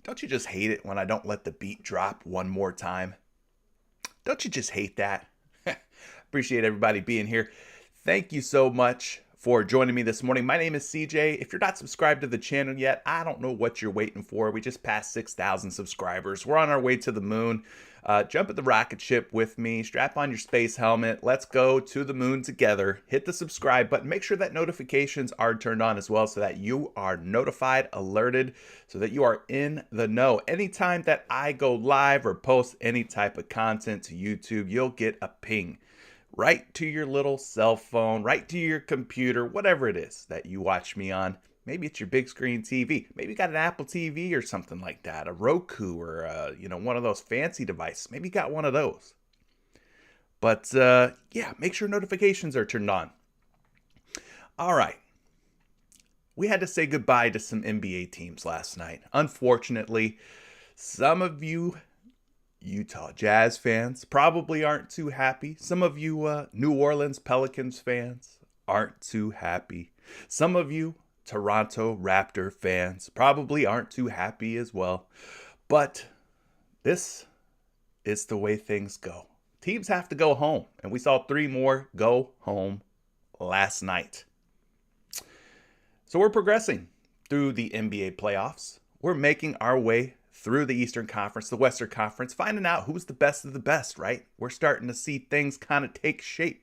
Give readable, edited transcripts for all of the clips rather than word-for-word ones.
Don't you just hate it when I don't let the beat drop one more time? Don't you just hate that? Appreciate everybody being here. Thank you so much for joining me this morning. My name is CJ. If you're not subscribed to the channel yet, I don't know what you're waiting for. We just passed 6,000 subscribers. We're on our way to the moon. Jump at the rocket ship with me. Strap on your space helmet. Let's go to the moon together. Hit the subscribe button. Make sure that notifications are turned on as well so that you are notified, alerted, so that you are in the know. Anytime that I go live or post any type of content to YouTube, you'll get a ping right to your little cell phone, right to your computer, whatever it is that you watch me on. Maybe it's your big screen TV. Maybe you got an Apple TV or something like that, a Roku or one of those fancy devices. Maybe you got one of those. But yeah, make sure notifications are turned on. All right. we had to say goodbye to some NBA teams last night. Unfortunately, some of you Utah Jazz fans probably aren't too happy. Some of you New Orleans Pelicans fans aren't too happy. Some of you Toronto Raptor fans probably aren't too happy as well. But this is the way things go. Teams have to go home, and we saw 3 more go home last night. So we're progressing through the NBA playoffs. We're making our way through the Eastern Conference, the Western Conference, finding out who's the best of the best, right? We're starting to see things kind of take shape.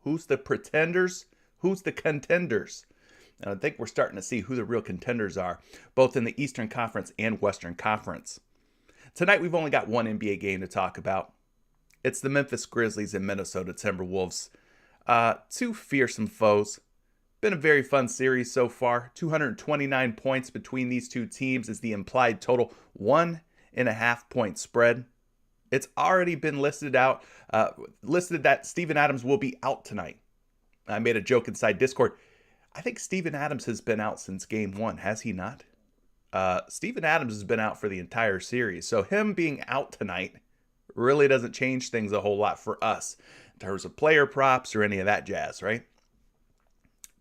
Who's the pretenders? Who's the contenders? And I think we're starting to see who the real contenders are, both in the Eastern Conference and Western Conference. Tonight, we've only got one NBA game to talk about. It's the Memphis Grizzlies and Minnesota Timberwolves. 2 fearsome foes. Been a very fun series so far. 229 points between these two teams is the implied total. 1.5 point spread. It's already been listed that Steven Adams will be out tonight. I made a joke inside Discord. I think Steven Adams has been out since game 1, has he not? Steven Adams has been out for the entire series. So him being out tonight really doesn't change things a whole lot for us in terms of player props or any of that jazz, right?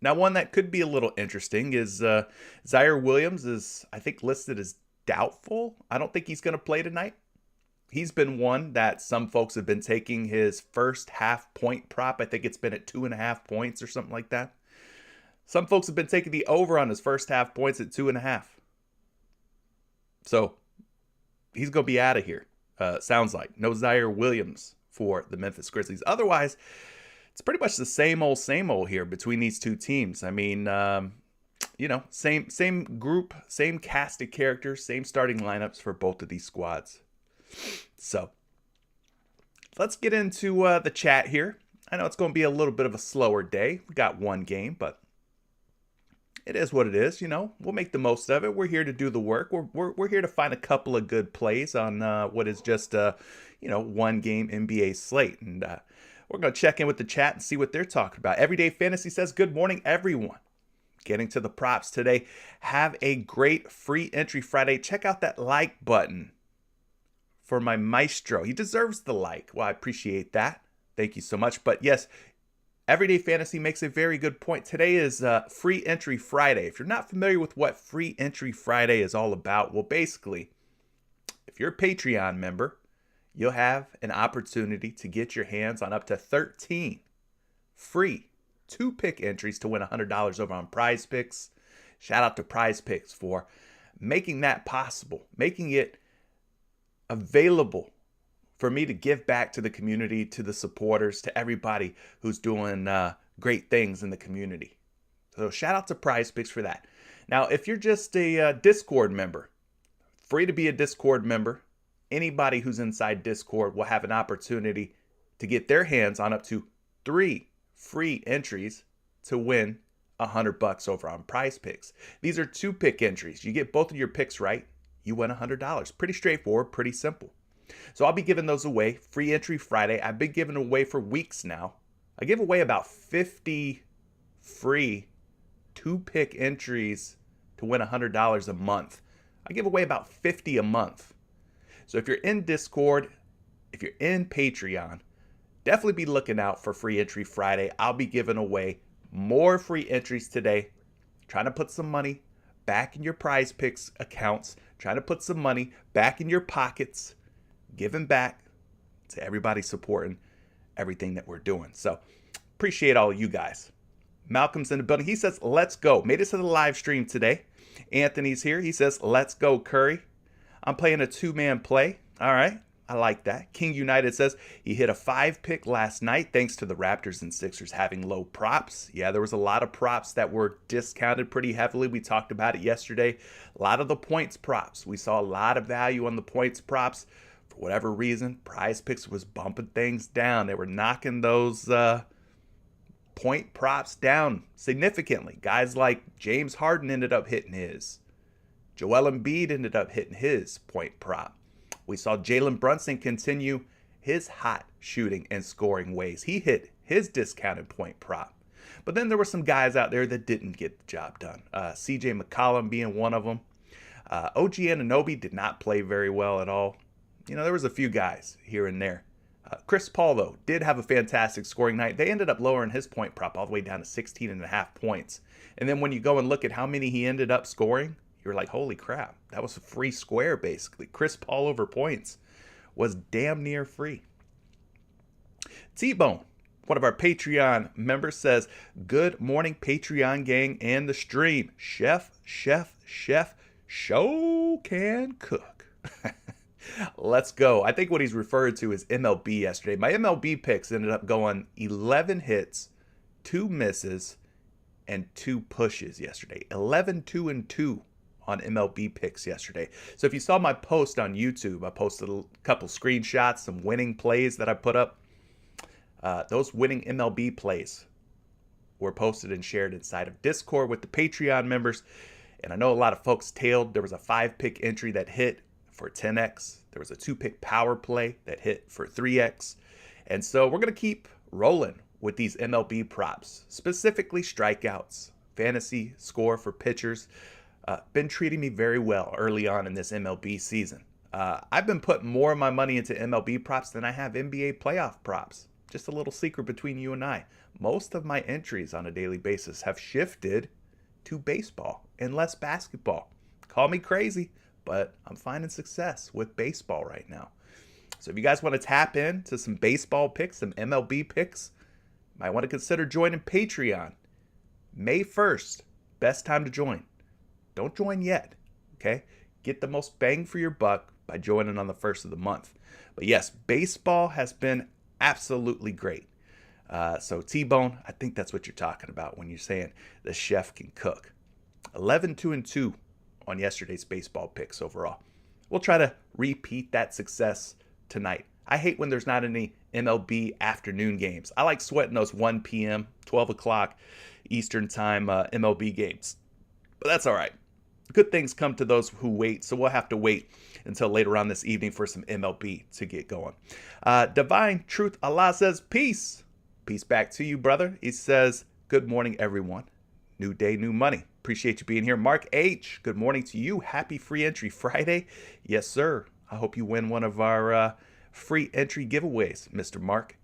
Now, one that could be a little interesting is Zaire Williams is, I think, listed as doubtful. I don't think he's going to play tonight. He's been one that some folks have been taking his first half point prop. I think it's been at 2.5 points or something like that. Some folks have been taking the over on his first half points at 2.5. So he's going to be out of here. Sounds like no Zaire Williams for the Memphis Grizzlies. Otherwise, it's pretty much the same old here between these two teams. I mean, same group, same cast of characters, same starting lineups for both of these squads. So let's get into the chat here. I know it's going to be a little bit of a slower day. We got one game, but it is what it is. We'll make the most of it. We're here to do the work. We're here to find a couple of good plays on what is just one game NBA slate, and we're going to check in with the chat and see what they're talking about. Everyday Fantasy says, good morning, everyone. Getting to the props today. Have a great free entry Friday. Check out that like button for my maestro. He deserves the like. Well, I appreciate that. Thank you so much. But yes, Everyday Fantasy makes a very good point. Today is Free Entry Friday. If you're not familiar with what Free Entry Friday is all about, well, basically, if you're a Patreon member, you'll have an opportunity to get your hands on up to 13 free 2-pick entries to win $100 over on PrizePicks. Shout out to PrizePicks for making that possible, making it available for me to give back to the community, to the supporters, to everybody who's doing great things in the community. So shout out to PrizePicks for that. Now, if you're just a Discord member, free to be a Discord member. Anybody who's inside Discord will have an opportunity to get their hands on up to 3 free entries to win $100 over on PrizePicks. These are 2-pick entries. You get both of your picks right, you win $100. Pretty straightforward, pretty simple. So I'll be giving those away. Free Entry Friday. I've been giving away for weeks now. I give away about 50 free 2-pick entries to win $100 a month. I give away about 50 a month. So if you're in Discord, if you're in Patreon, definitely be looking out for Free Entry Friday. I'll be giving away more free entries today. Trying to put some money back in your PrizePicks accounts. Trying to put some money back in your pockets. Giving back to everybody supporting everything that we're doing. So appreciate all of you guys. Malcolm's in the building. He says, let's go. Made it to the live stream today. Anthony's here. He says, let's go, Curry. I'm playing a 2-man play. All right. I like that. King United says he hit a 5-pick last night thanks to the Raptors and Sixers having low props. Yeah, there was a lot of props that were discounted pretty heavily. We talked about it yesterday. A lot of the points props. We saw a lot of value on the points props. For whatever reason, PrizePicks was bumping things down. They were knocking those point props down significantly. Guys like James Harden ended up hitting his. Joel Embiid ended up hitting his point prop. We saw Jalen Brunson continue his hot shooting and scoring ways. He hit his discounted point prop. But then there were some guys out there that didn't get the job done. CJ McCollum being one of them. OG Anunoby did not play very well at all. There was a few guys here and there. Chris Paul, though, did have a fantastic scoring night. They ended up lowering his point prop all the way down to 16.5 points. And then when you go and look at how many he ended up scoring, you're like, holy crap, that was a free square, basically. Chris Paul over points was damn near free. T-Bone, one of our Patreon members, says, good morning, Patreon gang and the stream. Chef, show can cook. Let's go. I think what he's referred to is MLB yesterday. My MLB picks ended up going 11 hits, 2 misses, and 2 pushes yesterday. 11, 2, and 2 on MLB picks yesterday. So if you saw my post on YouTube, I posted a couple screenshots, some winning plays that I put up. Those winning MLB plays were posted and shared inside of Discord with the Patreon members. And I know a lot of folks tailed. There was a 5-pick entry that hit for 10x. There was a 2-pick power play that hit for 3x. And so we're going to keep rolling with these MLB props, specifically strikeouts, fantasy score for pitchers. Been treating me very well early on in this MLB season. I've been putting more of my money into MLB props than I have NBA playoff props. Just a little secret between you and I. Most of my entries on a daily basis have shifted to baseball and less basketball. Call me crazy, but I'm finding success with baseball right now. So if you guys want to tap into some baseball picks, some MLB picks, might want to consider joining Patreon. May 1st, best time to join. Don't join yet, okay? Get the most bang for your buck by joining on the 1st of the month. But yes, baseball has been absolutely great. So T-Bone, I think that's what you're talking about when you're saying the chef can cook. 11, 2, and 2 on yesterday's baseball picks overall. We'll try to repeat that success tonight. I hate when there's not any MLB afternoon games. I like sweating those 1 p.m., 12 o'clock Eastern time MLB games. But that's all right. Good things come to those who wait, so we'll have to wait until later on this evening for some MLB to get going. Divine Truth Allah says, peace. Peace back to you, brother. He says, good morning, everyone. New day, new money. Appreciate you being here. Mark H., good morning to you. Happy Free Entry Friday. Yes, sir. I hope you win one of our free entry giveaways, Mr. Mark.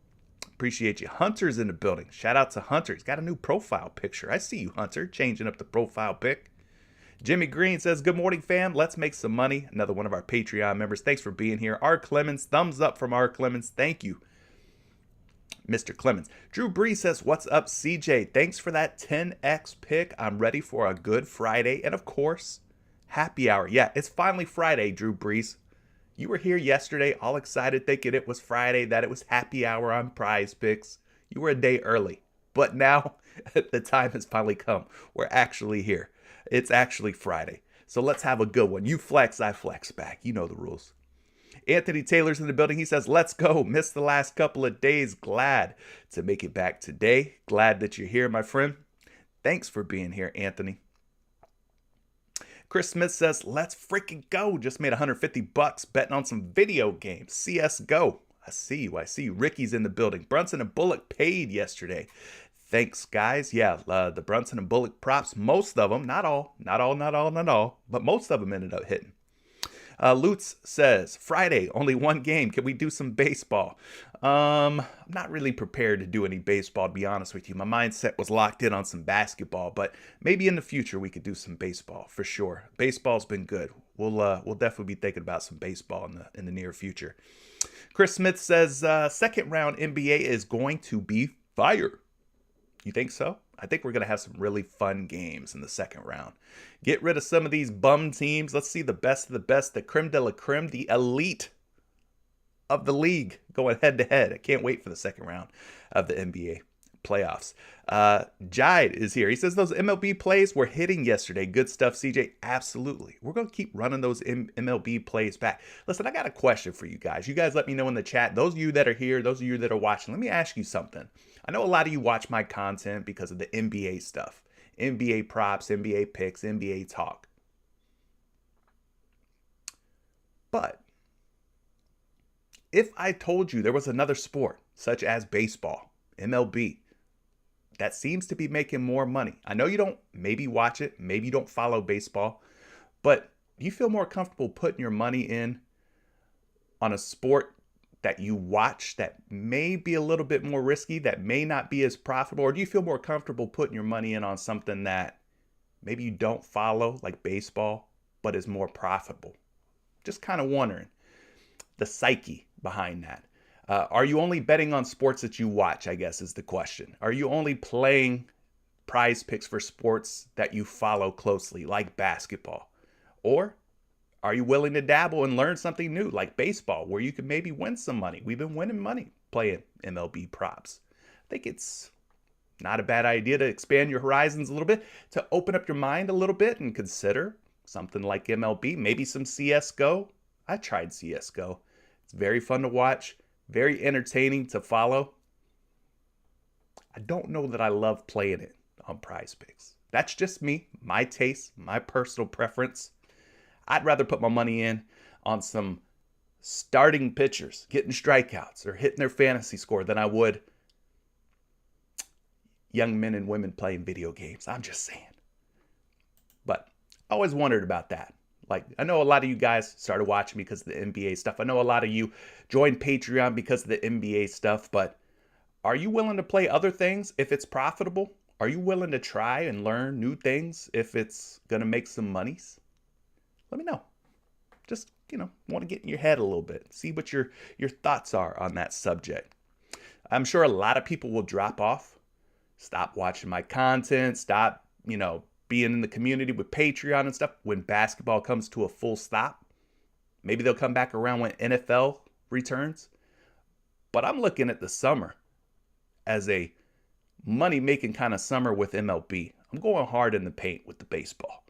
Appreciate you. Hunter's in the building. Shout out to Hunter. He's got a new profile picture. I see you, Hunter, changing up the profile pic. Jimmy Green says, good morning, fam. Let's make some money. Another one of our Patreon members. Thanks for being here. R. Clemens, thumbs up from R. Clemens. Thank you, Mr. Clemens. Drew Bree says, what's up, CJ? Thanks for that 10x pick. I'm ready for a good Friday. And of course, happy hour. Yeah, it's finally Friday, Drew Brees. You were here yesterday, all excited, thinking it was Friday, that it was happy hour on PrizePicks. You were a day early. But now, the time has finally come. We're actually here. It's actually Friday. So let's have a good one. You flex, I flex back. You know the rules. Anthony Taylor's in the building. He says, let's go. Missed the last couple of days. Glad to make it back today. Glad that you're here, my friend. Thanks for being here, Anthony. Chris Smith says, let's freaking go. Just made $150 betting on some video games. CSGO. I see you. I see you. Ricky's in the building. Brunson and Bullock paid yesterday. Thanks, guys. Yeah, the Brunson and Bullock props, most of them, not all, but most of them ended up hitting. Lutz says, Friday, only one game. Can we do some baseball? I'm not really prepared to do any baseball, to be honest with you. My mindset was locked in on some basketball, but maybe in the future we could do some baseball for sure. Baseball's been good. We'll definitely be thinking about some baseball in the near future. Chris Smith says, second round NBA is going to be fire. You think so? I think we're going to have some really fun games in the second round. Get rid of some of these bum teams. Let's see the best of the best, the creme de la creme, the elite of the league going head to head. I can't wait for the second round of the NBA playoffs. Jide is here. He says those MLB plays were hitting yesterday. Good stuff, CJ. Absolutely. We're going to keep running those MLB plays back. Listen, I got a question for you guys. You guys let me know in the chat. Those of you that are here, those of you that are watching, let me ask you something. I know a lot of you watch my content because of the NBA stuff. NBA props, NBA picks, NBA talk. But if I told you there was another sport, such as baseball, MLB, that seems to be making more money? I know you don't maybe watch it, maybe you don't follow baseball, but do you feel more comfortable putting your money in on a sport that you watch that may be a little bit more risky, that may not be as profitable? Or do you feel more comfortable putting your money in on something that maybe you don't follow, like baseball, but is more profitable? Just kind of wondering the psyche behind that. Are you only betting on sports that you watch, I guess is the question. Are you only playing prize picks for sports that you follow closely, like basketball? Or are you willing to dabble and learn something new, like baseball, where you can maybe win some money? We've been winning money playing MLB props. I think it's not a bad idea to expand your horizons a little bit, to open up your mind a little bit and consider something like MLB, maybe some CSGO. I tried CSGO. It's very fun to watch, very entertaining to follow. I don't know that I love playing it on Prize Picks. That's just me, my taste, my personal preference. I'd rather put my money in on some starting pitchers getting strikeouts or hitting their fantasy score than I would young men and women playing video games. I'm just saying. But I always wondered about that. Like, I know a lot of you guys started watching because of the NBA stuff. I know a lot of you joined Patreon because of the NBA stuff. But are you willing to play other things if it's profitable? Are you willing to try and learn new things if it's going to make some monies? Let me know. Just, want to get in your head a little bit. See what your thoughts are on that subject. I'm sure a lot of people will drop off, stop watching my content, stop, being in the community with Patreon and stuff when basketball comes to a full stop. Maybe they'll come back around when NFL returns. But I'm looking at the summer as a money-making kind of summer with MLB. I'm going hard in the paint with the baseball.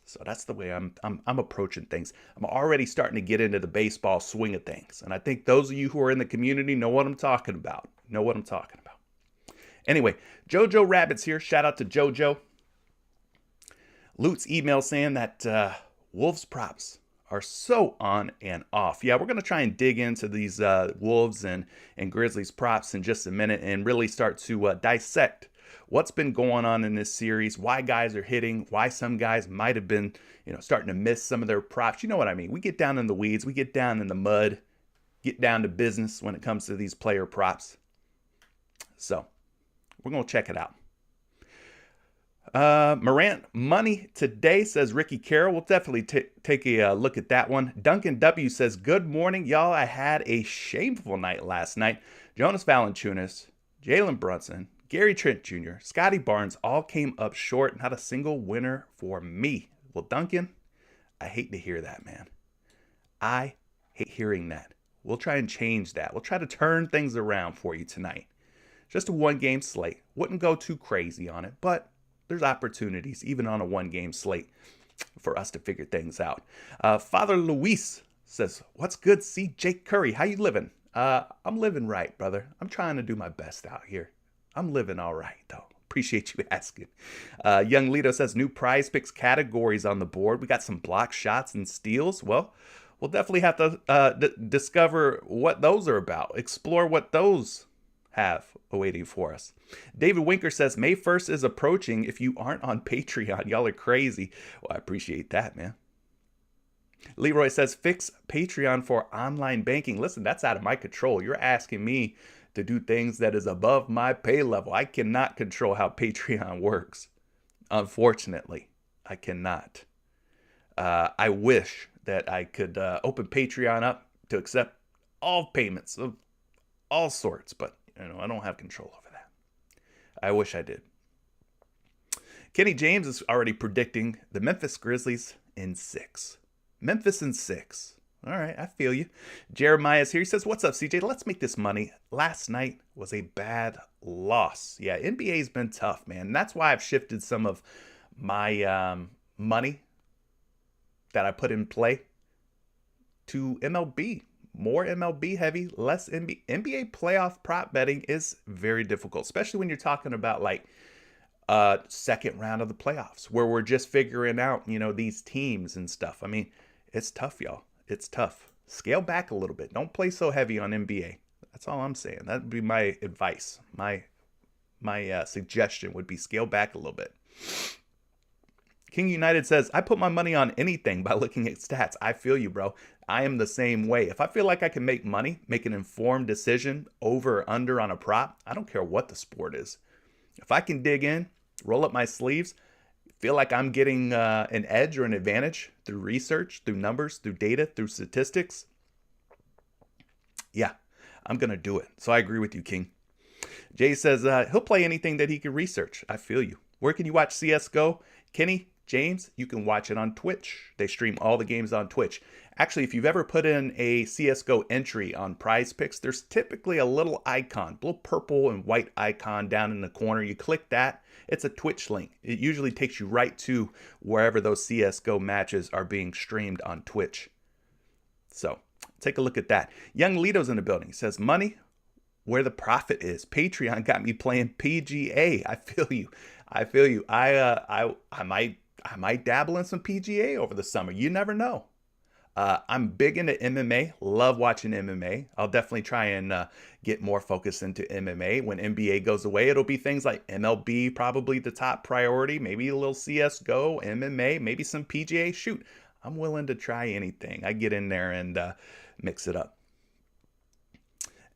So that's the way I'm approaching things. I'm already starting to get into the baseball swing of things. And I think those of you who are in the community know what I'm talking about. Anyway, Jojo Rabbit's here. Shout out to Jojo. Lute's email saying that Wolves props are so on and off. Yeah, we're going to try and dig into these Wolves and Grizzlies props in just a minute and really start to dissect what's been going on in this series, why guys are hitting, why some guys might have been, starting to miss some of their props. You know what I mean? We get down in the weeds, we get down in the mud, get down to business when it comes to these player props. So we're going to check it out. Morant money today, says Ricky Carroll. We'll definitely take a look at that one. Duncan W says, good morning, y'all. I had a shameful night last night. Jonas Valanciunas, Jalen Brunson, Gary Trent Jr., Scotty Barnes all came up short. Not a single winner for me. Well, Duncan, I hate to hear that, man. I hate hearing that. We'll try and change that. We'll try to turn things around for you tonight. Just a one-game slate. Wouldn't go too crazy on it, but there's opportunities, even on a one-game slate, for us to figure things out. Father Luis says, what's good, C. Jake Curry? How you living? I'm living right, brother. I'm trying to do my best out here. I'm living all right, though. Appreciate you asking. Young Lito says, new prize picks categories on the board. We got some block shots and steals. Well, we'll definitely have to discover what those are about. Explore what those have awaiting for us. David Winker says, May 1st is approaching. If you aren't on Patreon, y'all are crazy. Well, I appreciate that, man. Leroy says, fix Patreon for online banking. Listen, that's out of my control. You're asking me to do things that is above my pay level. I cannot control how Patreon works. Unfortunately, I cannot. I wish that I could open Patreon up to accept all payments of all sorts, but I don't have control over that. I wish I did. Kenny James is already predicting the Memphis Grizzlies in 6. Memphis in 6. All right, I feel you. Jeremiah's here. He says, what's up, CJ? Let's make this money. Last night was a bad loss. Yeah, NBA's been tough, man. And that's why I've shifted some of my money that I put in play to MLB. More MLB heavy, less NBA. NBA playoff prop betting is very difficult, especially when you're talking about like second round of the playoffs where we're just figuring out, these teams and stuff. I mean, it's tough, y'all. It's tough. Scale back a little bit. Don't play so heavy on NBA. That's all I'm saying. That'd be my advice, my my suggestion would be scale back a little bit. King United says, I put my money on anything by looking at stats. I feel you, bro. I am the same way. If I feel like I can make money, make an informed decision over or under on a prop, I don't care what the sport is. If I can dig in, roll up my sleeves, feel like I'm getting an edge or an advantage through research, through numbers, through data, through statistics, yeah, I'm going to do it. So I agree with you, King. Jay says he'll play anything that he can research. I feel you. Where can you watch CSGO? Kenny, James, you can watch it on Twitch. They stream all the games on Twitch. Actually, if you've ever put in a CSGO entry on PrizePicks, there's typically a little icon, a little purple and white icon down in the corner. You click that, it's a Twitch link. It usually takes you right to wherever those CSGO matches are being streamed on Twitch. So take a look at that. Young Lito's in the building. He says, money where the profit is. Patreon got me playing PGA. I feel you. I might dabble in some PGA over the summer. You never know. I'm big into MMA. Love watching MMA. I'll definitely try and get more focus into MMA. When NBA goes away, it'll be things like MLB, probably the top priority. Maybe a little CSGO, MMA, maybe some PGA. Shoot, I'm willing to try anything. I get in there and mix it up.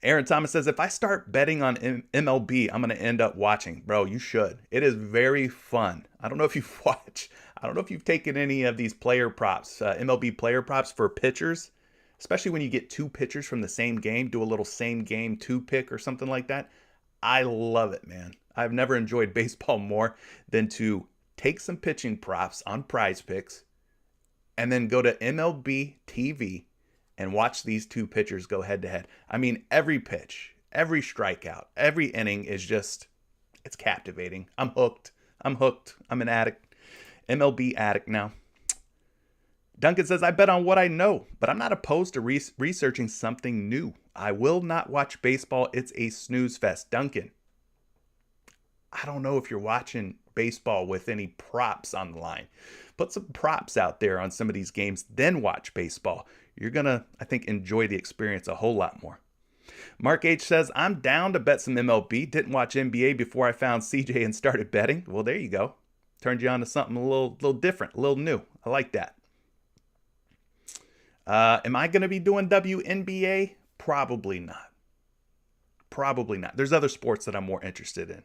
Aaron Thomas says, if I start betting on MLB, I'm going to end up watching. Bro, you should. It is very fun. I don't know if you've taken any of these player props, MLB player props for pitchers, especially when you get two pitchers from the same game, do a little same game two pick or something like that. I love it, man. I've never enjoyed baseball more than to take some pitching props on PrizePicks and then go to MLB TV and watch these two pitchers go head to head. I mean, every pitch, every strikeout, every inning is just, it's captivating. I'm hooked. I'm an addict. MLB addict now. Duncan says, I bet on what I know, but I'm not opposed to researching something new. I will not watch baseball. It's a snooze fest. Duncan, I don't know if you're watching baseball with any props on the line. Put some props out there on some of these games, then watch baseball. You're going to, I think, enjoy the experience a whole lot more. Mark H says, I'm down to bet some MLB. Didn't watch NBA before I found CJ and started betting. Well, there you go. Turned you on to something a little different, a little new. I like that. Am I going to be doing WNBA? Probably not. There's other sports that I'm more interested in.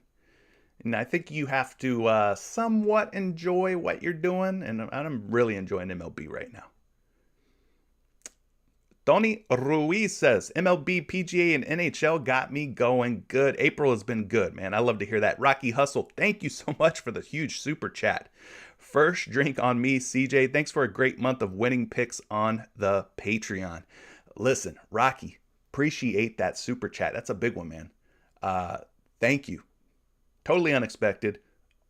And I think you have to somewhat enjoy what you're doing. And I'm really enjoying MLB right now. Tony Ruiz says, MLB, PGA, and NHL got me going good. April has been good, man. I love to hear that. Rocky Hustle, thank you so much for the huge super chat. First drink on me, CJ. Thanks for a great month of winning picks on the Patreon. Listen, Rocky, appreciate that super chat. That's a big one, man. Thank you. Totally unexpected.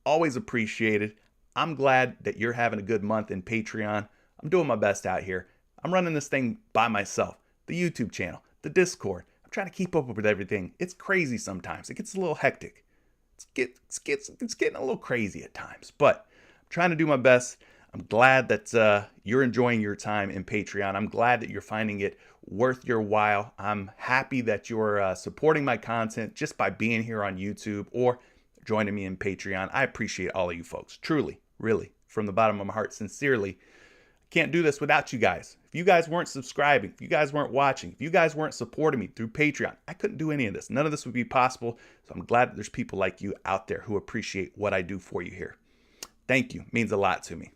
Always appreciated. I'm glad that you're having a good month in Patreon. I'm doing my best out here. I'm running this thing by myself. The YouTube channel, the Discord. I'm trying to keep up with everything. It's crazy sometimes. It gets a little hectic. It's getting a little crazy at times. But I'm trying to do my best. I'm glad that you're enjoying your time in Patreon. I'm glad that you're finding it worth your while. I'm happy that you're supporting my content just by being here on YouTube or joining me in Patreon. I appreciate all of you folks. Truly, really, from the bottom of my heart, sincerely. Can't do this without you guys. If you guys weren't subscribing, if you guys weren't watching, if you guys weren't supporting me through Patreon, I couldn't do any of this. None of this would be possible. So I'm glad that there's people like you out there who appreciate what I do for you here. Thank you. It means a lot to me.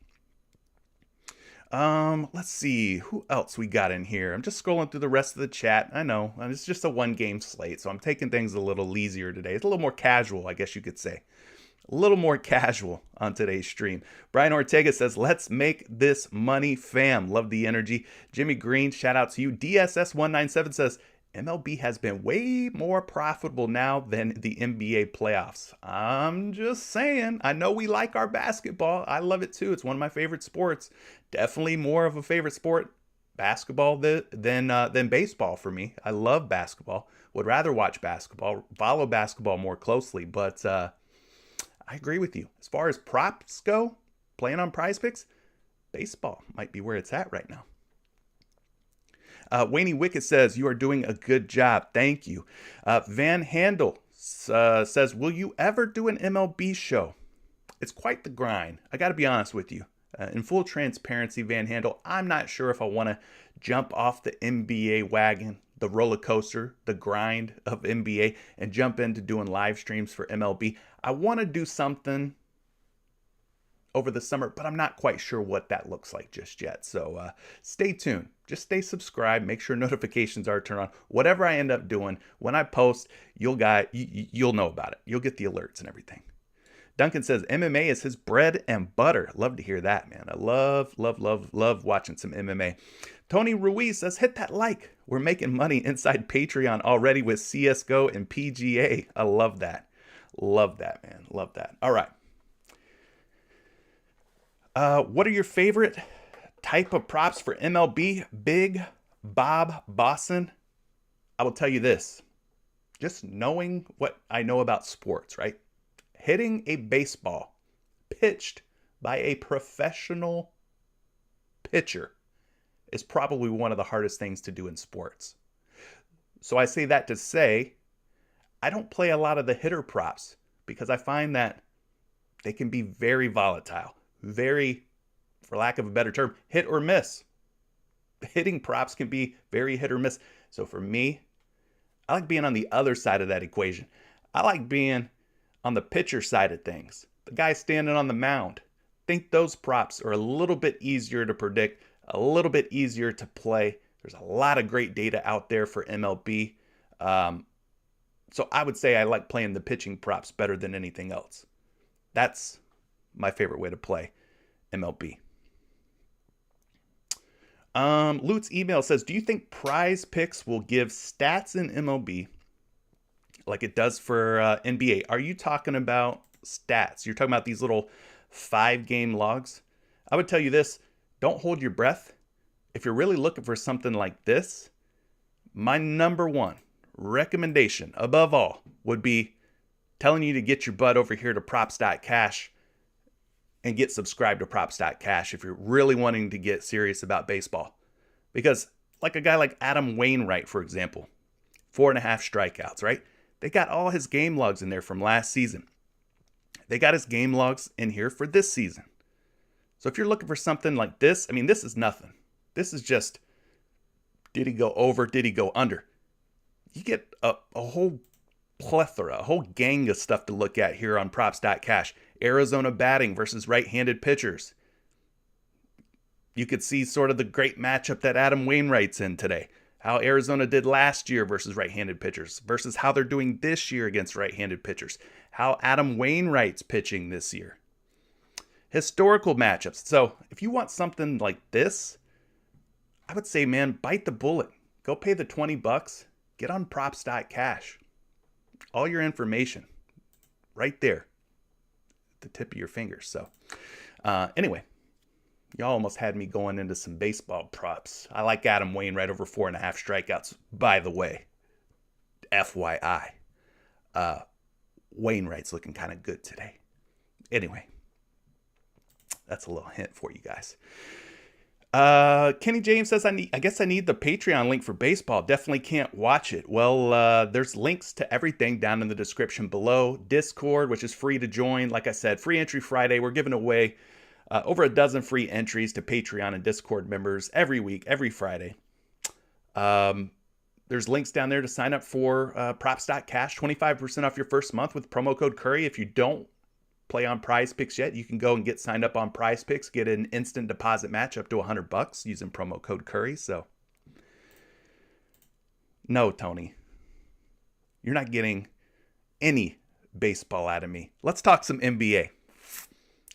Let's see who else we got in here. I'm just scrolling through the rest of the chat. I know it's just a one game slate, so I'm taking things a little easier today. It's a little more casual, I guess you could say. A little more casual on today's stream. Brian Ortega says, let's make this money, fam. Love the energy. Jimmy Green, shout out to you. DSS197 says, MLB has been way more profitable now than the NBA playoffs. I'm just saying. I know we like our basketball. I love it too. It's one of my favorite sports. Definitely more of a favorite sport, basketball, than baseball for me. I love basketball. Would rather watch basketball, follow basketball more closely, but I agree with you. As far as props go, playing on PrizePicks, baseball might be where it's at right now. Wayne Wickett says, you are doing a good job. Thank you. Van Handel says, will you ever do an MLB show? It's quite the grind. I got to be honest with you. In full transparency, Van Handel, I'm not sure if I want to jump off the NBA wagon, the roller coaster, the grind of NBA, and jump into doing live streams for MLB. I want to do something over the summer, but I'm not quite sure what that looks like just yet. So stay tuned. Just stay subscribed. Make sure notifications are turned on. Whatever I end up doing, when I post, you'll know about it. You'll get the alerts and everything. Duncan says MMA is his bread and butter. Love to hear that, man. I love watching some MMA. Tony Ruiz says, hit that like. We're making money inside Patreon already with CSGO and PGA. I love that. Love that, man. Love that. All right. What are your favorite type of props for MLB? Big Bob Bosson. I will tell you this. Just knowing what I know about sports, right? Hitting a baseball pitched by a professional pitcher is probably one of the hardest things to do in sports. So I say that to say, I don't play a lot of the hitter props because I find that they can be very volatile. Very, for lack of a better term, hit or miss. Hitting props can be very hit or miss. So for me, I like being on the other side of that equation. I like being on the pitcher side of things. The guy standing on the mound. Think those props are a little bit easier to predict, a little bit easier to play. There's a lot of great data out there for MLB. So I would say I like playing the pitching props better than anything else. That's my favorite way to play MLB. Lute's email says, do you think PrizePicks will give stats in MLB like it does for NBA? Are you talking about stats? You're talking about these little 5-game logs? I would tell you this, don't hold your breath. If you're really looking for something like this, my number one recommendation above all would be telling you to get your butt over here to props.cash and get subscribed to props.cash if you're really wanting to get serious about baseball. Because like a guy like Adam Wainwright, for example, 4.5 strikeouts, right? They got all his game logs in there from last season. They got his game logs in here for this season. So if you're looking for something like this, I mean, this is nothing. This is just, did he go over? Did he go under? You get a whole plethora, a whole gang of stuff to look at here on props.cash. Arizona batting versus right-handed pitchers. You could see sort of the great matchup that Adam Wainwright's in today. How Arizona did last year versus right-handed pitchers versus how they're doing this year against right-handed pitchers. How Adam Wainwright's pitching this year. Historical matchups. So if you want something like this, I would say, man, bite the bullet. Go pay the $20. Get on props.cash. All your information right there. The tip of your fingers. So anyway, y'all almost had me going into some baseball props. I like Adam Wainwright over 4.5 strikeouts. By the way, FYI, Wainwright's looking kind of good today. Anyway, that's a little hint for you guys. Kenny James says, I guess I need the Patreon link for baseball. Definitely can't watch it. Well, there's links to everything down in the description below. Discord, which is free to join. Like I said, free entry Friday. We're giving away over a dozen free entries to Patreon and Discord members every week, every Friday. There's links down there to sign up for props.cash. 25% off your first month with promo code Curry. If you don't play on PrizePicks yet, you can go and get signed up on PrizePicks, get an instant deposit match up to $100 using promo code Curry. So no, Tony, you're not getting any baseball out of me. Let's talk some NBA.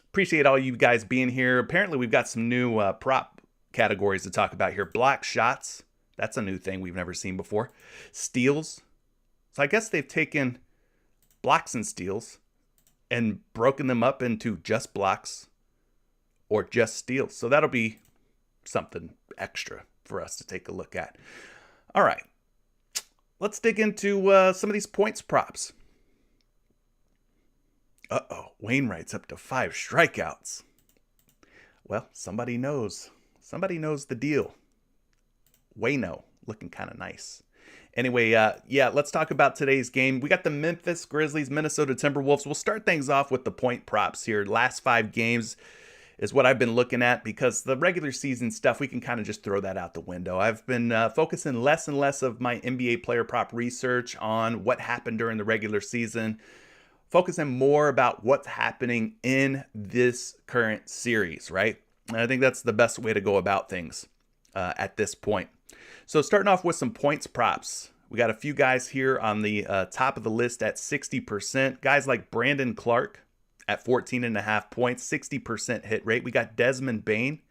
Appreciate all you guys being here. Apparently we've got some new prop categories to talk about here. Block shots. That's a new thing we've never seen before. Steals. So I guess they've taken blocks and steals and broken them up into just blocks or just steals. So that'll be something extra for us to take a look at. All right. Let's dig into some of these points props. Wainwright's up to 5 strikeouts. Well, somebody knows. Somebody knows the deal. Wayno looking kind of nice. Anyway, yeah, let's talk about today's game. We got the Memphis Grizzlies, Minnesota Timberwolves. We'll start things off with the point props here. Last 5 games is what I've been looking at because the regular season stuff, we can kind of just throw that out the window. I've been focusing less and less of my NBA player prop research on what happened during the regular season, focusing more about what's happening in this current series, right? And I think that's the best way to go about things at this point. So starting off with some points props. We got a few guys here on the top of the list at 60%. Guys like Brandon Clark at 14.5 points, 60% hit rate. We got Desmond Bane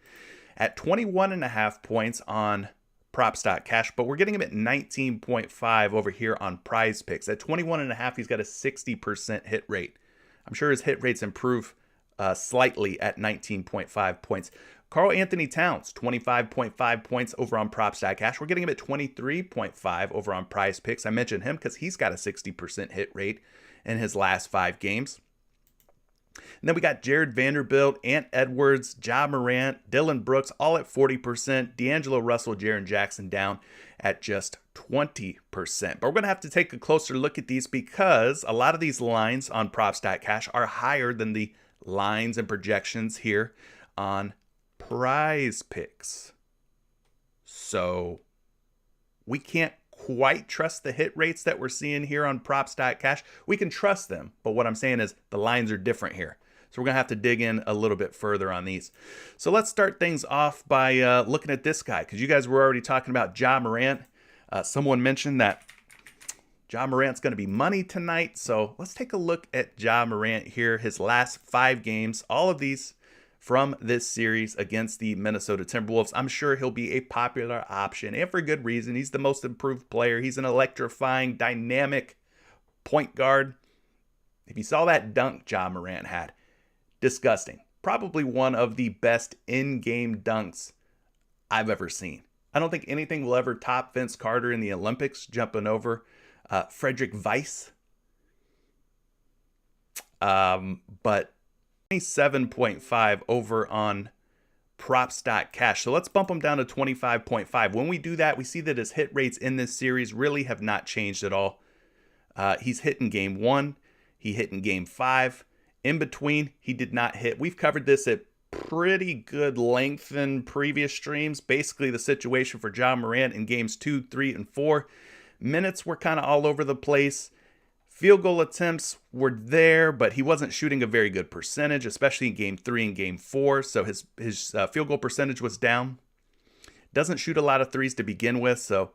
at 21.5 points on props.cash, but we're getting him at 19.5 over here on PrizePicks. At 21.5, he's got a 60% hit rate. I'm sure his hit rates improve slightly at 19.5 points. Karl-Anthony Towns, 25.5 points over on props.cash. We're getting him at 23.5 over on PrizePicks. I mentioned him because he's got a 60% hit rate in his last 5 games. And then we got Jared Vanderbilt, Ant Edwards, Ja Morant, Dylan Brooks, all at 40%. D'Angelo Russell, Jaren Jackson down at just 20%. But we're going to have to take a closer look at these because a lot of these lines on props.cash are higher than the lines and projections here on PrizePicks. So we can't quite trust the hit rates that we're seeing here on props.cash. We can trust them, but what I'm saying is the lines are different here. So we're going to have to dig in a little bit further on these. So let's start things off by looking at this guy, because you guys were already talking about Ja Morant. Someone mentioned that Ja Morant's going to be money tonight. So let's take a look at Ja Morant here. His last 5 games, all of these from this series against the Minnesota Timberwolves. I'm sure he'll be a popular option, and for good reason. He's the most improved player. He's an electrifying, dynamic point guard. If you saw that dunk Ja Morant had, disgusting. Probably one of the best in-game dunks I've ever seen. I don't think anything will ever top Vince Carter in the Olympics, jumping over Frederick Weiss. But 27.5 over on props.cash. So let's bump him down to 25.5. When we do that, we see that his hit rates in this series really have not changed at all. He's hit in game 1. He hit in game 5. In between, he did not hit. We've covered this at pretty good length in previous streams. Basically, the situation for Ja Morant in games 2, 3, and 4. Minutes were kind of all over the place. Field goal attempts were there, but he wasn't shooting a very good percentage, especially in game 3 and game 4. So his field goal percentage was down. Doesn't shoot a lot of threes to begin with. So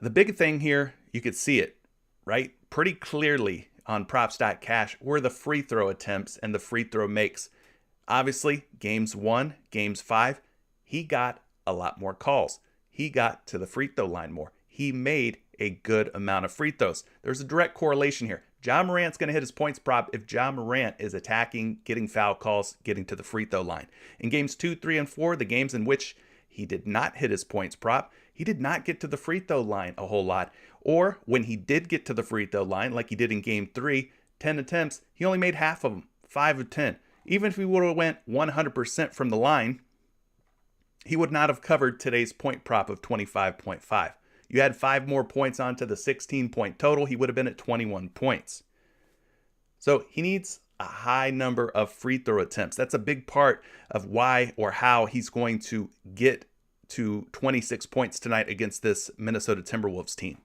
the big thing here, you could see it, right? Pretty clearly on props.cash were the free throw attempts and the free throw makes. Obviously, games 1, games 5, he got a lot more calls. He got to the free throw line more. He made a good amount of free throws. There's a direct correlation here. Ja Morant's going to hit his points prop if Ja Morant is attacking, getting foul calls, getting to the free throw line. In games 2, 3, and 4, the games in which he did not hit his points prop, he did not get to the free throw line a whole lot. Or when he did get to the free throw line, like he did in game 3, 10 attempts, he only made half of them, 5 of 10. Even if he would have went 100% from the line, he would not have covered today's point prop of 25.5. You add 5 more points onto the 16-point total, he would have been at 21 points. So he needs a high number of free throw attempts. That's a big part of why or how he's going to get to 26 points tonight against this Minnesota Timberwolves team.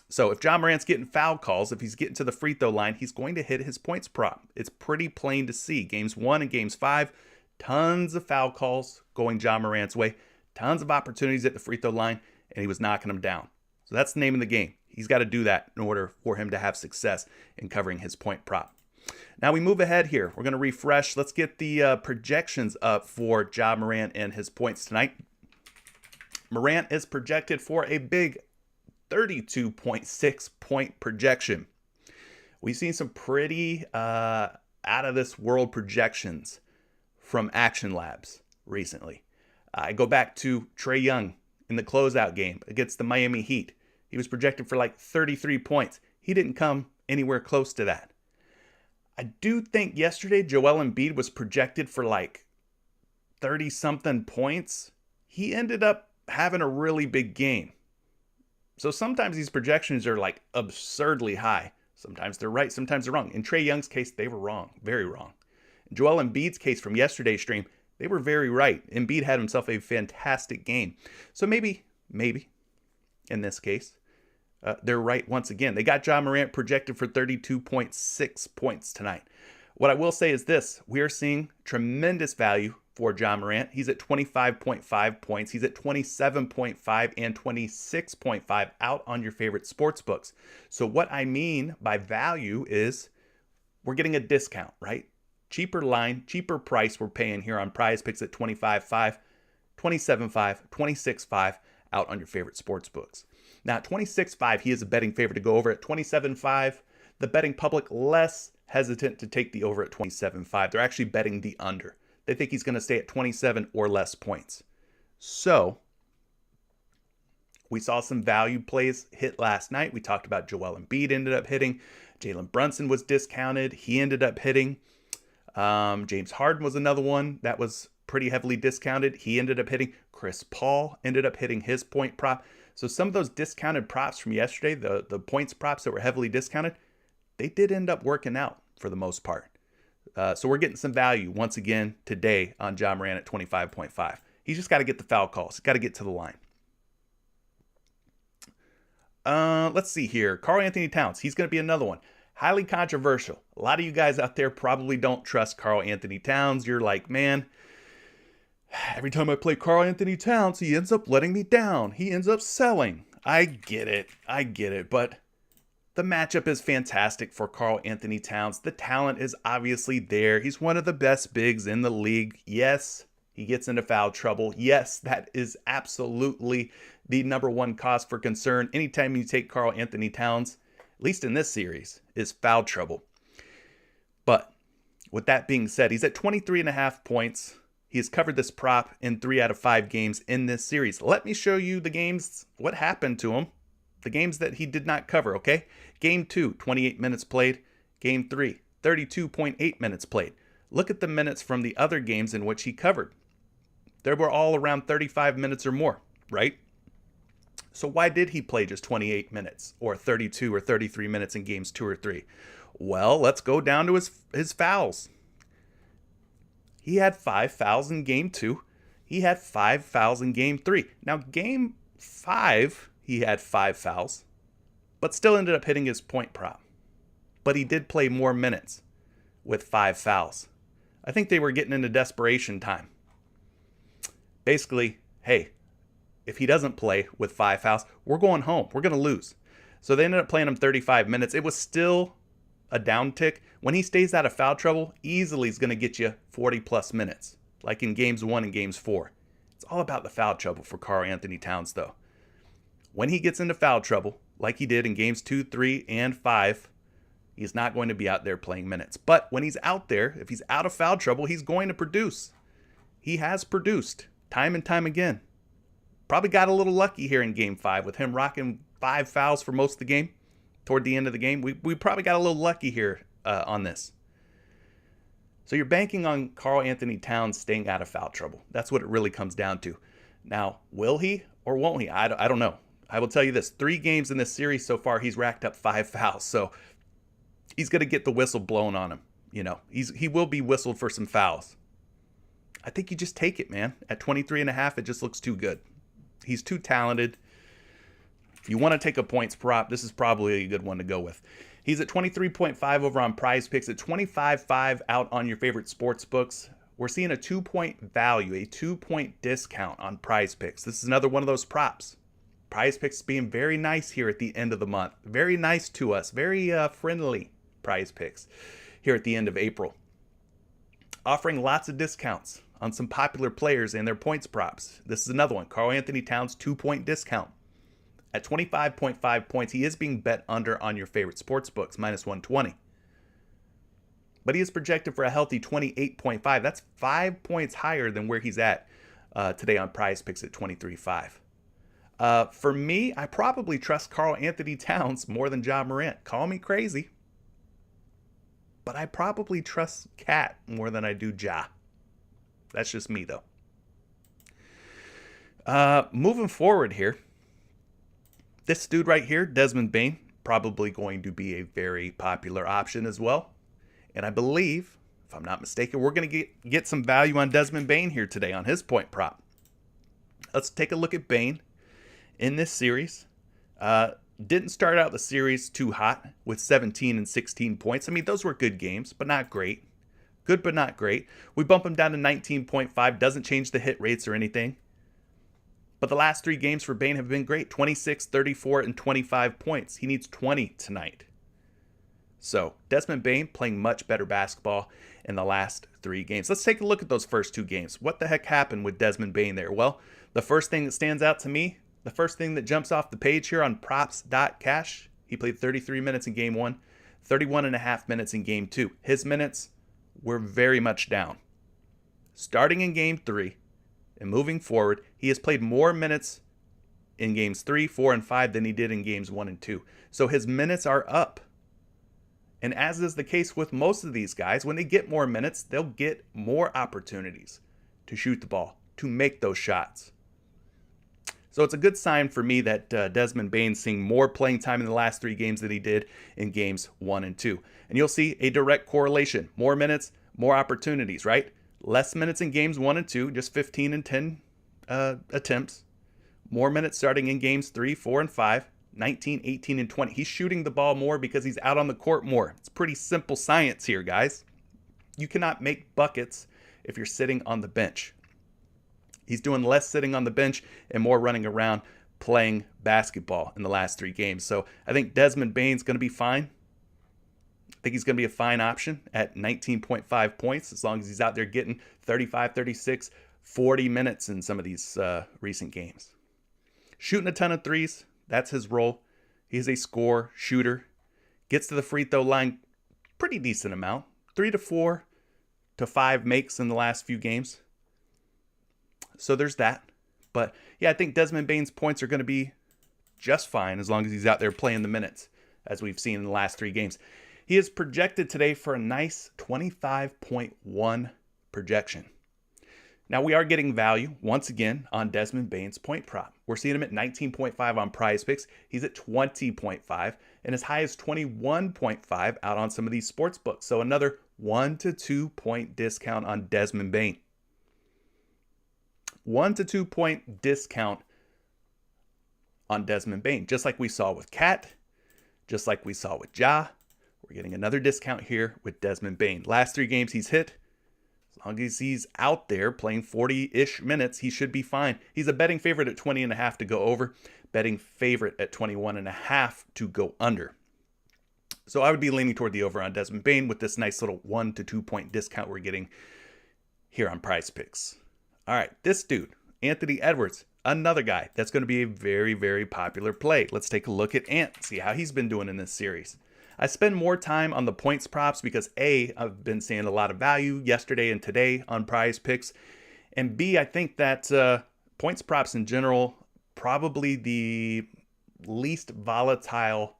So if Ja Morant's getting foul calls, if he's getting to the free throw line, he's going to hit his points prop. It's pretty plain to see. Games 1 and games 5, tons of foul calls going Ja Morant's way, tons of opportunities at the free throw line, and he was knocking them down. So that's the name of the game. He's got to do that in order for him to have success in covering his point prop. Now we move ahead here. We're going to refresh. Let's get the projections up for Ja Morant and his points tonight. Morant is projected for a big 32.6 point projection. We've seen some pretty out of this world projections from Action Labs recently. I go back to Trae Young in the closeout game against the Miami Heat. He was projected for like 33 points. He didn't come anywhere close to that. I do think yesterday Joel Embiid was projected for like 30-something points. He ended up having a really big game. So sometimes these projections are like absurdly high. Sometimes they're right, sometimes they're wrong. In Trae Young's case, they were wrong, very wrong. In Joel Embiid's case from yesterday's stream, they were very right. Embiid had himself a fantastic game. So maybe, in this case, they're right once again. They got Ja Morant projected for 32.6 points tonight. What I will say is this. We are seeing tremendous value for Ja Morant. He's at 25.5 points. He's at 27.5 and 26.5 out on your favorite sports books. So what I mean by value is we're getting a discount, right? Cheaper line, cheaper price we're paying here on PrizePicks at 25.5, 27.5, 26.5 out on your favorite sports books. Now, at 26.5, he is a betting favorite to go over. At 27.5, the betting public less hesitant to take the over at 27.5. They're actually betting the under. They think he's going to stay at 27 or less points. So, we saw some value plays hit last night. We talked about Joel Embiid ended up hitting. Jalen Brunson was discounted. He ended up hitting. James Harden was another one that was pretty heavily discounted. He ended up hitting. Chris Paul ended up hitting his point prop. So some of those discounted props from yesterday, the points props that were heavily discounted, they did end up working out for the most part. So we're getting some value once again today on Ja Morant at 25.5. He's just got to get the foul calls. He's got to get to the line. Let's see here. Karl-Anthony Towns. He's going to be another one. Highly controversial. A lot of you guys out there probably don't trust Karl-Anthony Towns. You're like, man, every time I play Karl-Anthony Towns, he ends up letting me down. He ends up selling. I get it. But the matchup is fantastic for Karl-Anthony Towns. The talent is obviously there. He's one of the best bigs in the league. Yes, he gets into foul trouble. Yes, that is absolutely the number one cause for concern. Anytime you take Karl-Anthony Towns, at least in this series, is foul trouble. But with that being said, he's at 23.5 points. He has covered this prop in 3 out of 5 games in this series. Let me show you the games, what happened to him, the games that he did not cover, okay? Game 2, 28 minutes played. Game 3, 32.8 minutes played. Look at the minutes from the other games in which he covered. They were all around 35 minutes or more, right? So why did he play just 28 minutes or 32 or 33 minutes in games 2 or 3? Well, let's go down to his fouls. He had 5 fouls in game 2. He had 5 fouls in game 3. Now, game 5, he had 5 fouls, but still ended up hitting his point prop. But he did play more minutes with 5 fouls. I think they were getting into desperation time. Basically, hey, if he doesn't play with 5 fouls, we're going home. We're going to lose. So they ended up playing him 35 minutes. It was still a downtick. When he stays out of foul trouble, easily is going to get you 40 plus minutes, like in games 1 and games 4. It's all about the foul trouble for Karl-Anthony Towns, though. When he gets into foul trouble, like he did in games 2, 3, and 5, he's not going to be out there playing minutes. But when he's out there, if he's out of foul trouble, he's going to produce. He has produced time and time again. Probably got a little lucky here in game 5 with him rocking 5 fouls for most of the game. Toward the end of the game, we probably got a little lucky here on this. So you're banking on Karl-Anthony Towns staying out of foul trouble. That's what it really comes down to. Now, will he or won't he? I don't know. I will tell you this. 3 games in this series so far, he's racked up 5 fouls. So he's going to get the whistle blown on him. You know, he will be whistled for some fouls. I think you just take it, man. At 23.5, it just looks too good. He's too talented. If you want to take a points prop, this is probably a good one to go with. He's at 23.5 over on PrizePicks, at 25.5 out on your favorite sports books. We're seeing a 2-point value, a 2-point discount on PrizePicks. This is another one of those props. PrizePicks being very nice here at the end of the month. Very nice to us. Very friendly PrizePicks here at the end of April. Offering lots of discounts on some popular players and their points props. This is another one. Karl-Anthony Towns 2-point discount. At 25.5 points, he is being bet under on your favorite sports books, minus 120. But he is projected for a healthy 28.5. That's 5 points higher than where he's at today on PrizePicks at 23.5. For me, I probably trust Karl-Anthony Towns more than Ja Morant. Call me crazy, but I probably trust Cat more than I do Ja. That's just me, though. Moving forward here, This dude right here, Desmond Bane, probably going to be a very popular option as well. And I believe, if I'm not mistaken, we're going to get some value on Desmond Bane here today on his point prop. Let's take a look at Bane in this series. Didn't start out the series too hot with 17 and 16 points. I mean, those were good games, but not great. Good, but not great. We bump him down to 19.5. Doesn't change the hit rates or anything. But the last 3 games for Bane have been great. 26, 34, and 25 points. He needs 20 tonight. So, Desmond Bane playing much better basketball in the last 3 games. Let's take a look at those first 2 games. What the heck happened with Desmond Bane there? Well, the first thing that stands out to me, the first thing that jumps off the page here on props.cash, he played 33 minutes in game 1, 31 and a half minutes in game 2. His minutes were very much down. Starting in game 3 and moving forward, he has played more minutes in games 3, 4, and 5 than he did in games 1 and 2. So his minutes are up. And as is the case with most of these guys, when they get more minutes, they'll get more opportunities to shoot the ball, to make those shots. So it's a good sign for me that Desmond Bane's seeing more playing time in the last 3 games than he did in games 1 and 2. And you'll see a direct correlation. More minutes, more opportunities, right? Less minutes in games 1 and 2, just 15 and 10 attempts. More minutes starting in games 3, 4, and 5, 19, 18, and 20. He's shooting the ball more because he's out on the court more. It's pretty simple science here, guys. You cannot make buckets if you're sitting on the bench. He's doing less sitting on the bench and more running around playing basketball in the last 3 games. So I think Desmond Bane's going to be fine. I think he's going to be a fine option at 19.5 points as long as he's out there getting 35, 36, 40 minutes in some of these recent games. Shooting a ton of threes, that's his role. He's a scorer, shooter. Gets to the free throw line pretty decent amount. 3 to 4 to 5 makes in the last few games. So there's that. But yeah, I think Desmond Bane's points are going to be just fine as long as he's out there playing the minutes, as we've seen in the last 3 games. He is projected today for a nice 25.1 projection. Now we are getting value once again on Desmond Bane's point prop. We're seeing him at 19.5 on PrizePicks. He's at 20.5 and as high as 21.5 out on some of these sports books. So another 1 to 2 point discount on Desmond Bane. 1 to 2 point discount on Desmond Bane, just like we saw with Cat, just like we saw with Ja. We're getting another discount here with Desmond Bane. Last 3 games he's hit. As long as he's out there playing 40-ish minutes, he should be fine. He's a betting favorite at 20.5 to go over, betting favorite at 21.5 to go under. So I would be leaning toward the over on Desmond Bane with this nice little 1 to 2 point discount we're getting here on PrizePicks. All right, this dude, Anthony Edwards, another guy that's going to be a very, very popular play. Let's take a look at Ant, see how he's been doing in this series. I spend more time on the points props because A, I've been seeing a lot of value yesterday and today on PrizePicks, and B, I think that points props in general, probably the least volatile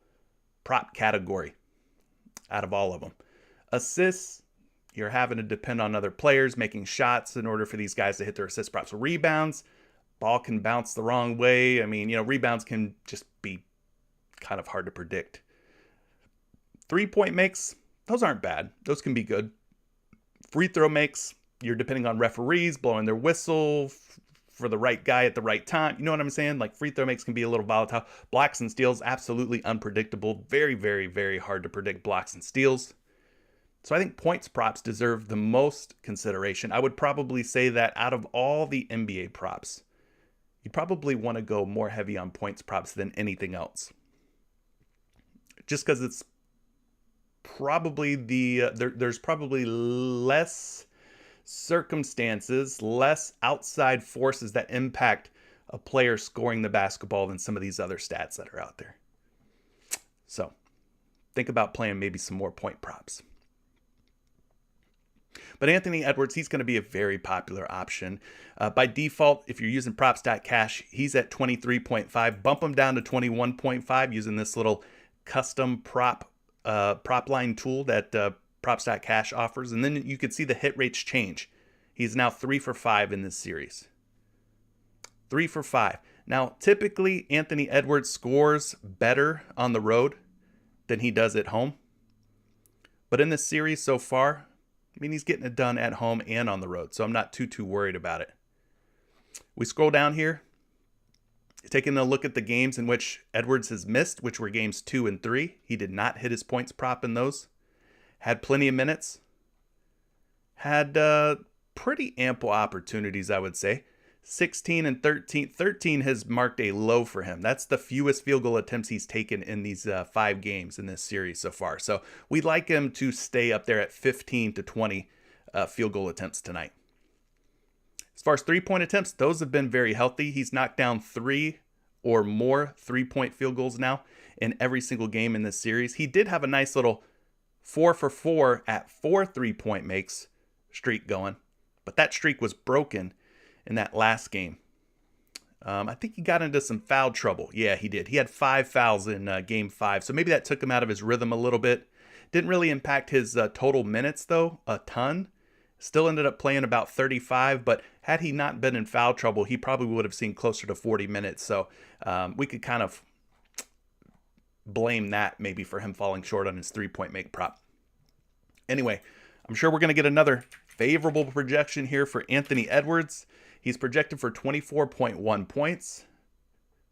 prop category out of all of them. Assists, you're having to depend on other players making shots in order for these guys to hit their assist props. Rebounds, ball can bounce the wrong way. I mean, rebounds can just be kind of hard to predict. 3-point makes, those aren't bad. Those can be good. Free throw makes, you're depending on referees blowing their whistle for the right guy at the right time. You know what I'm saying? Like free throw makes can be a little volatile. Blocks and steals, absolutely unpredictable. Very, very, very hard to predict blocks and steals. So I think points props deserve the most consideration. I would probably say that out of all the NBA props, you'd probably want to go more heavy on points props than anything else. Just because it's probably there's probably less circumstances, less outside forces that impact a player scoring the basketball than some of these other stats that are out there. So think about playing maybe some more point props. But Anthony Edwards, he's going to be a very popular option. By default, if you're using props.cash, he's at 23.5. Bump him down to 21.5 using this little custom prop line tool that props.cash offers. And then you could see the hit rates change. He's now 3 for 5 in this series. 3 for 5. Now, typically, Anthony Edwards scores better on the road than he does at home. But in this series so far, he's getting it done at home and on the road, so I'm not too worried about it. We scroll down here, taking a look at the games in which Edwards has missed, which were games 2 and 3. He did not hit his points prop in those. Had plenty of minutes. Had pretty ample opportunities, I would say. 16 and 13. 13 has marked a low for him. That's the fewest field goal attempts he's taken in these 5 games in this series so far. So we'd like him to stay up there at 15 to 20 field goal attempts tonight. As far as 3-point attempts, those have been very healthy. He's knocked down 3 or more 3-point field goals now in every single game in this series. He did have a nice little 4 for 4 at 4 3-point makes streak going, but that streak was broken in that last game. I think he got into some foul trouble. Yeah, he did. He had 5 fouls in game 5, so maybe that took him out of his rhythm a little bit. Didn't really impact his total minutes, though, a ton. Still ended up playing about 35, but had he not been in foul trouble, he probably would have seen closer to 40 minutes. So we could kind of blame that maybe for him falling short on his 3-point make prop. Anyway, I'm sure we're going to get another favorable projection here for Anthony Edwards. He's projected for 24.1 points.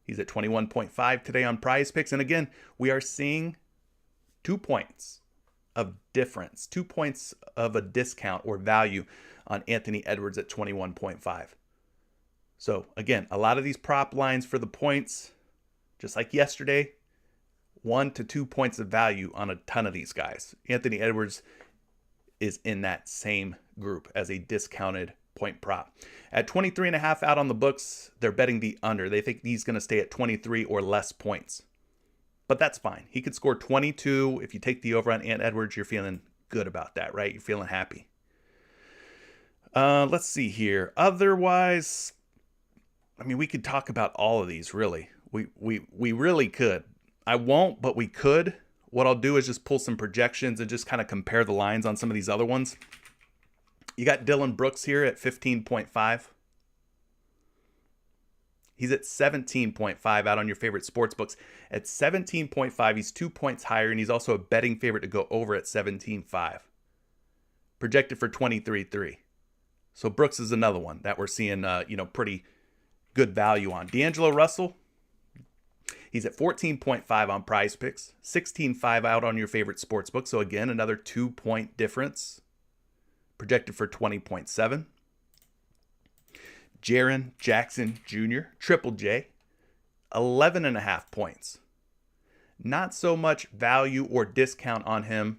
He's at 21.5 today on PrizePicks. And again, we are seeing 2 points of difference, 2 points of a discount or value on Anthony Edwards at 21.5. So again, a lot of these prop lines for the points, just like yesterday, 1 to 2 points of value on a ton of these guys. Anthony Edwards is in that same group as a discounted point prop. At 23.5 out on the books, they're betting the under. They think he's going to stay at 23 or less points. But that's fine. He could score 22. If you take the over on Ant Edwards, you're feeling good about that, right? You're feeling happy. Let's see here. Otherwise, we could talk about all of these, really. We really could. I won't, but we could. What I'll do is just pull some projections and just kind of compare the lines on some of these other ones. You got Dylan Brooks here at 15.5. He's at 17.5 out on your favorite sports books. At 17.5, he's 2 points higher, and he's also a betting favorite to go over at 17.5. Projected for 23.3. So Brooks is another one that we're seeing, pretty good value on. D'Angelo Russell, he's at 14.5 on PrizePicks, 16.5 out on your favorite sports book. So again, another 2-point difference. Projected for 20.7. Jaren Jackson Jr., Triple J, 11.5 points. Not so much value or discount on him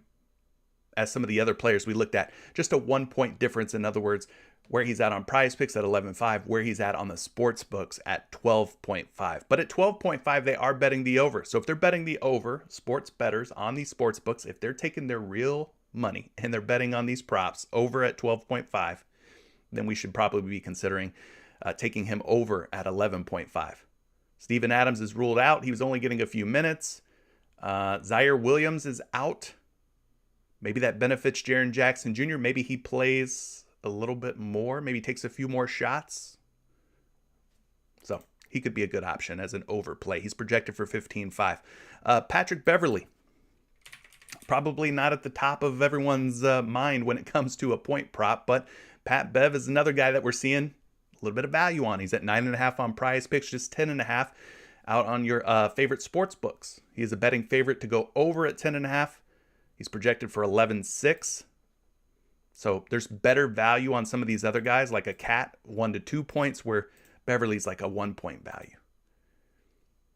as some of the other players we looked at. Just a 1-point difference, in other words, where he's at on PrizePicks at 11.5, where he's at on the sports books at 12.5. But at 12.5, they are betting the over. So if they're betting the over, sports bettors on these sports books, if they're taking their real money and they're betting on these props over at 12.5, then we should probably be considering taking him over at 11.5. Steven Adams is ruled out. He was only getting a few minutes. Zaire Williams is out. Maybe that benefits Jaren Jackson Jr. Maybe he plays a little bit more. Maybe takes a few more shots. So he could be a good option as an overplay. He's projected for 15.5. Patrick Beverley. Probably not at the top of everyone's mind when it comes to a point prop, but Pat Bev is another guy that we're seeing a little bit of value on. He's at 9.5 on PrizePicks, just 10.5 out on your favorite sports books. He is a betting favorite to go over at 10.5. He's projected for 11.6. So there's better value on some of these other guys, like a Cat, 1 to 2 points, where Beverly's like a 1-point value.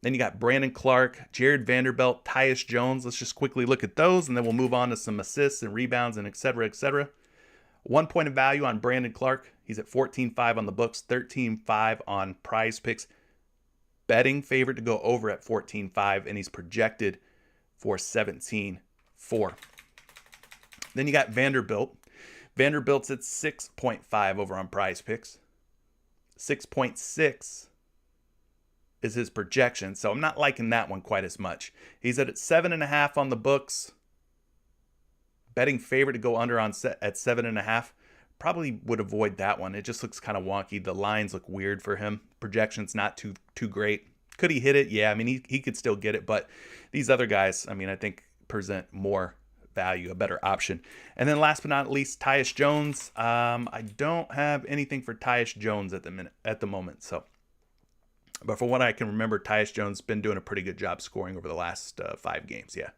Then you got Brandon Clark, Jared Vanderbilt, Tyus Jones. Let's just quickly look at those, and then we'll move on to some assists and rebounds and et cetera, et cetera. 1 point of value on Brandon Clark. He's at 14.5 on the books, 13.5 on PrizePicks. Betting favorite to go over at 14.5, and he's projected for 17.4. Then you got Vanderbilt. Vanderbilt's at 6.5 over on PrizePicks. 6.6 is his projection, so I'm not liking that one quite as much. He's at 7.5 on the books. Betting favorite to go under on set at 7.5. probably would avoid that one. It just looks kind of wonky. The lines look weird for him. Projection's not too great. Could he hit it? Yeah, I mean, he could still get it, but these other guys, I mean, I think present more value, a better option. And then last but not least, Tyus Jones. I don't have anything for Tyus Jones at the moment. So, but from what I can remember, Tyus Jones been doing a pretty good job scoring over the last 5 games. Yeah.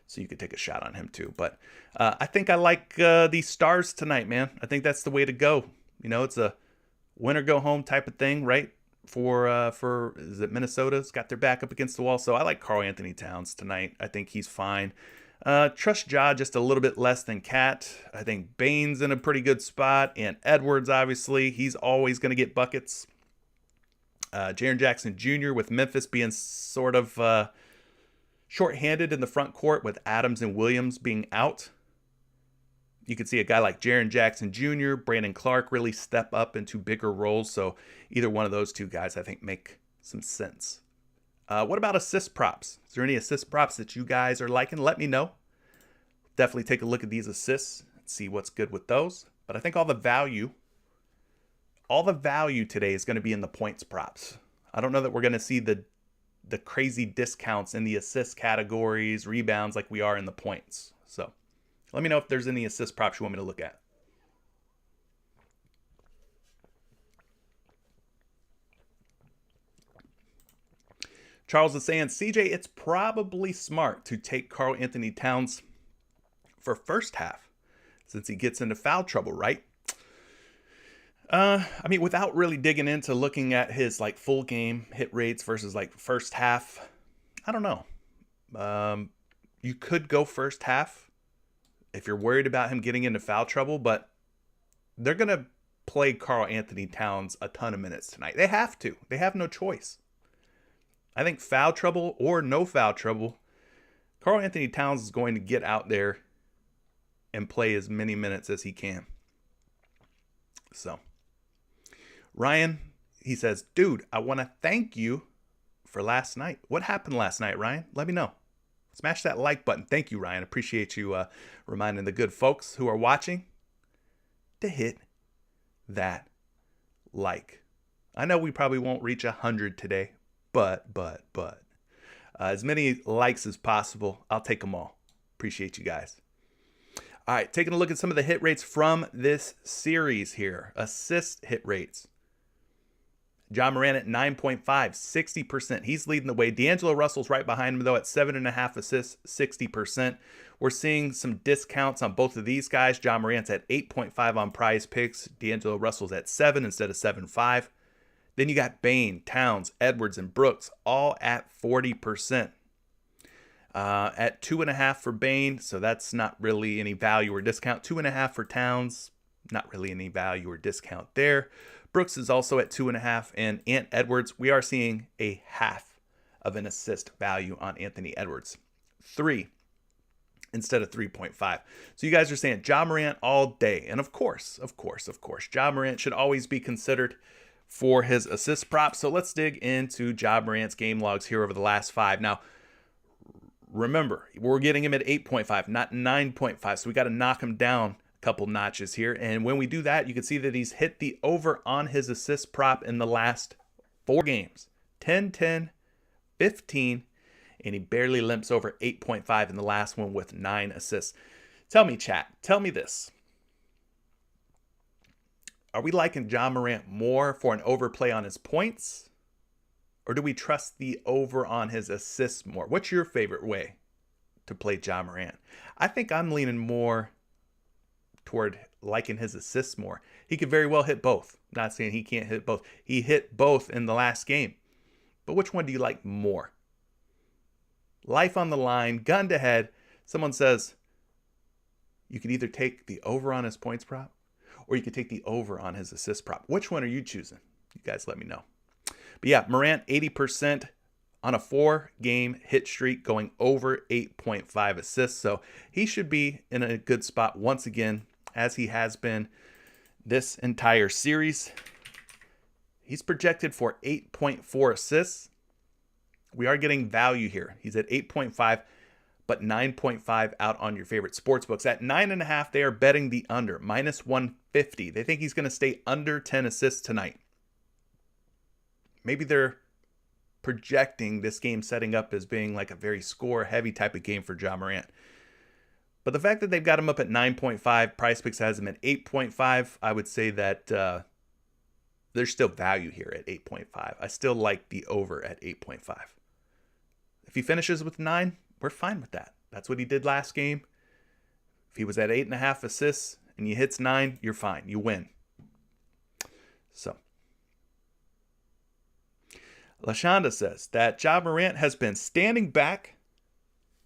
So you could take a shot on him too. But I think I like these stars tonight, man. I think that's the way to go. You know, it's a win or go home type of thing, right? For is it Minnesota's got their back up against the wall. So I like Karl-Anthony Towns tonight. I think he's fine. Trust Ja just a little bit less than Cat. I think Bane's in a pretty good spot. And Edwards, obviously, he's always going to get buckets. Jaren Jackson Jr. with Memphis being sort of short-handed in the front court with Adams and Williams being out. You could see a guy like Jaren Jackson Jr., Brandon Clark really step up into bigger roles. So either one of those two guys, I think, make some sense. What about assist props? Is there any assist props that you guys are liking? Let me know. Definitely take a look at these assists and see what's good with those. But I think all the value today is going to be in the points props. I don't know that we're going to see the crazy discounts in the assist categories, rebounds like we are in the points. So let me know if there's any assist props you want me to look at. Charles is saying, CJ, it's probably smart to take Karl-Anthony Towns for first half since he gets into foul trouble, right? I mean, without really digging into looking at his like full game hit rates versus like first half, I don't know. You could go first half if you're worried about him getting into foul trouble, but they're going to play Karl-Anthony Towns a ton of minutes tonight. They have to. They have no choice. I think foul trouble or no foul trouble, Karl-Anthony Towns is going to get out there and play as many minutes as he can. So, Ryan, he says, dude, I want to thank you for last night. What happened last night, Ryan? Let me know. Smash that like button. Thank you, Ryan. Appreciate you reminding the good folks who are watching to hit that like. I know we probably won't reach 100 today, but as many likes as possible. I'll take them all. Appreciate you guys. All right, taking a look at some of the hit rates from this series here. Assist hit rates. Ja Morant at 9.5, 60%. He's leading the way. D'Angelo Russell's right behind him, though, at 7.5 assists, 60%. We're seeing some discounts on both of these guys. Ja Morant's at 8.5 on PrizePicks. D'Angelo Russell's at 7 instead of 7.5. Then you got Bane, Towns, Edwards, and Brooks all at 40%. At 2.5 for Bane, so that's not really any value or discount. 2.5 for Towns, not really any value or discount there. Brooks is also at 2.5, and Ant Edwards, we are seeing a half of an assist value on Anthony Edwards. 3 instead of 3.5. So you guys are saying Ja Morant all day, and of course, Ja Morant should always be considered for his assist prop. So let's dig into Ja Morant's game logs here over the last 5. Now, remember, we're getting him at 8.5, not 9.5. So we got to knock him down a couple notches here. And when we do that, you can see that he's hit the over on his assist prop in the last 4 games. 10, 10, 15, and he barely limps over 8.5 in the last one with 9 assists. Tell me, chat, tell me this. Are we liking Ja Morant more for an overplay on his points? Or do we trust the over on his assists more? What's your favorite way to play Ja Morant? I think I'm leaning more toward liking his assists more. He could very well hit both. Not saying he can't hit both. He hit both in the last game. But which one do you like more? Life on the line, gun to head. Someone says you could either take the over on his points prop or you could take the over on his assist prop. Which one are you choosing? You guys let me know. But yeah, Morant 80% on a 4-game hit streak going over 8.5 assists. So he should be in a good spot once again, as he has been this entire series. He's projected for 8.4 assists. We are getting value here. He's at 8.5, but 9.5 out on your favorite sports books. At 9.5, they are betting the under, minus 150. They think he's going to stay under 10 assists tonight. Maybe they're projecting this game setting up as being like a very score-heavy type of game for Ja Morant. But the fact that they've got him up at 9.5, PrizePicks has him at 8.5, I would say that there's still value here at 8.5. I still like the over at 8.5. If he finishes with 9, we're fine with that. That's what he did last game. If he was at 8.5 assists and he hits 9, you're fine. You win. So, LaShonda says that Ja Morant has been standing back,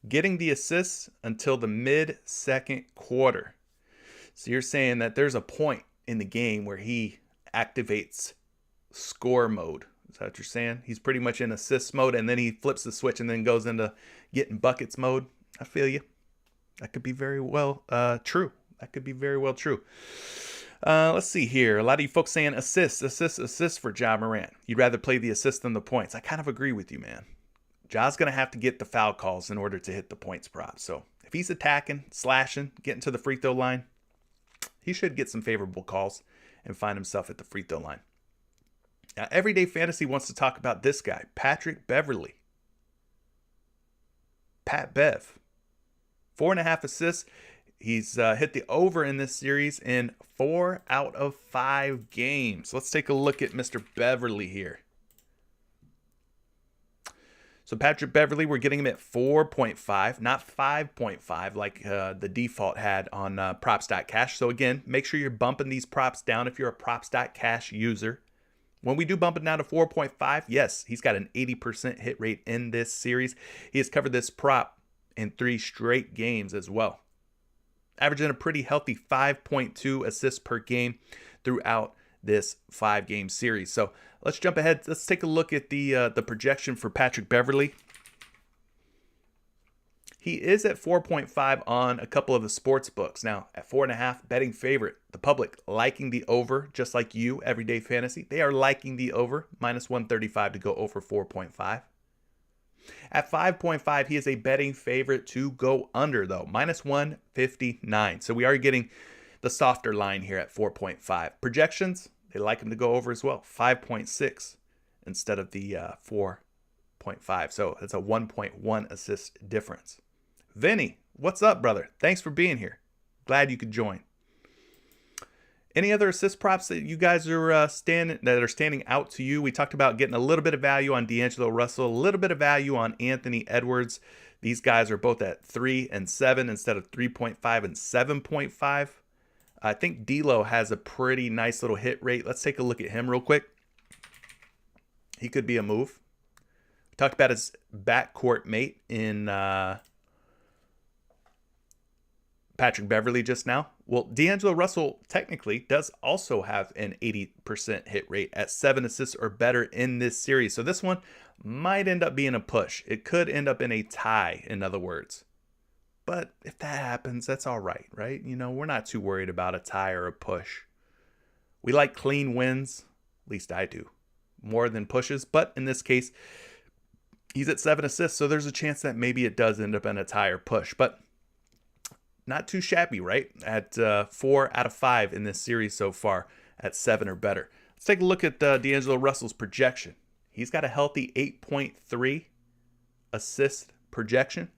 getting the assists until the mid-second quarter. So you're saying that there's a point in the game where he activates score mode. Is that what you're saying? He's pretty much in assist mode, and then he flips the switch and then goes into getting buckets mode. I feel you. That could be very well true. That could be very well true. Let's see here. A lot of you folks saying assists for Ja Morant. You'd rather play the assist than the points. I kind of agree with you, man. Ja's going to have to get the foul calls in order to hit the points prop. So if he's attacking, slashing, getting to the free throw line, he should get some favorable calls and find himself at the free throw line. Now, Everyday Fantasy wants to talk about this guy, Patrick Beverley. Pat Bev. 4.5 assists. He's hit the over in this series in 4 out of 5 games. Let's take a look at Mr. Beverley here. So Patrick Beverley, we're getting him at 4.5, not 5.5 like the default had on props.cash. So again, make sure you're bumping these props down if you're a props.cash user. When we do bump it down to 4.5, yes, he's got an 80% hit rate in this series. He has covered this prop in 3 straight games as well. Averaging a pretty healthy 5.2 assists per game throughout this 5-game series. So let's jump ahead. Let's take a look at the projection for Patrick Beverley. He is at 4.5 on a couple of the sports books. Now, at 4.5, betting favorite. The public liking the over, just like you, Everyday Fantasy. They are liking the over, minus 135 to go over 4.5. At 5.5, he is a betting favorite to go under, though, minus 159. So we are getting the softer line here at 4.5. Projections, they like him to go over as well, 5.6 instead of the 4.5. So it's a 1.1 assist difference. Vinny, what's up, brother? Thanks for being here. Glad you could join. Any other assist props that you guys are standing out to you? We talked about getting a little bit of value on D'Angelo Russell, a little bit of value on Anthony Edwards. These guys are both at 3 and 7 instead of 3.5 and 7.5. I think D'Lo has a pretty nice little hit rate. Let's take a look at him real quick. He could be a move. We talked about his backcourt mate in Patrick Beverley just now. Well, D'Angelo Russell technically does also have an 80% hit rate at 7 assists or better in this series. So this one might end up being a push. It could end up in a tie, in other words. But if that happens, that's all right, right? You know, we're not too worried about a tie or a push. We like clean wins, at least I do, more than pushes. But in this case, he's at 7 assists, so there's a chance that maybe it does end up in a tie or push. But not too shabby, right? At 4 out of 5 in this series so far at 7 or better. Let's take a look at D'Angelo Russell's projection. He's got a healthy 8.3 assist projection.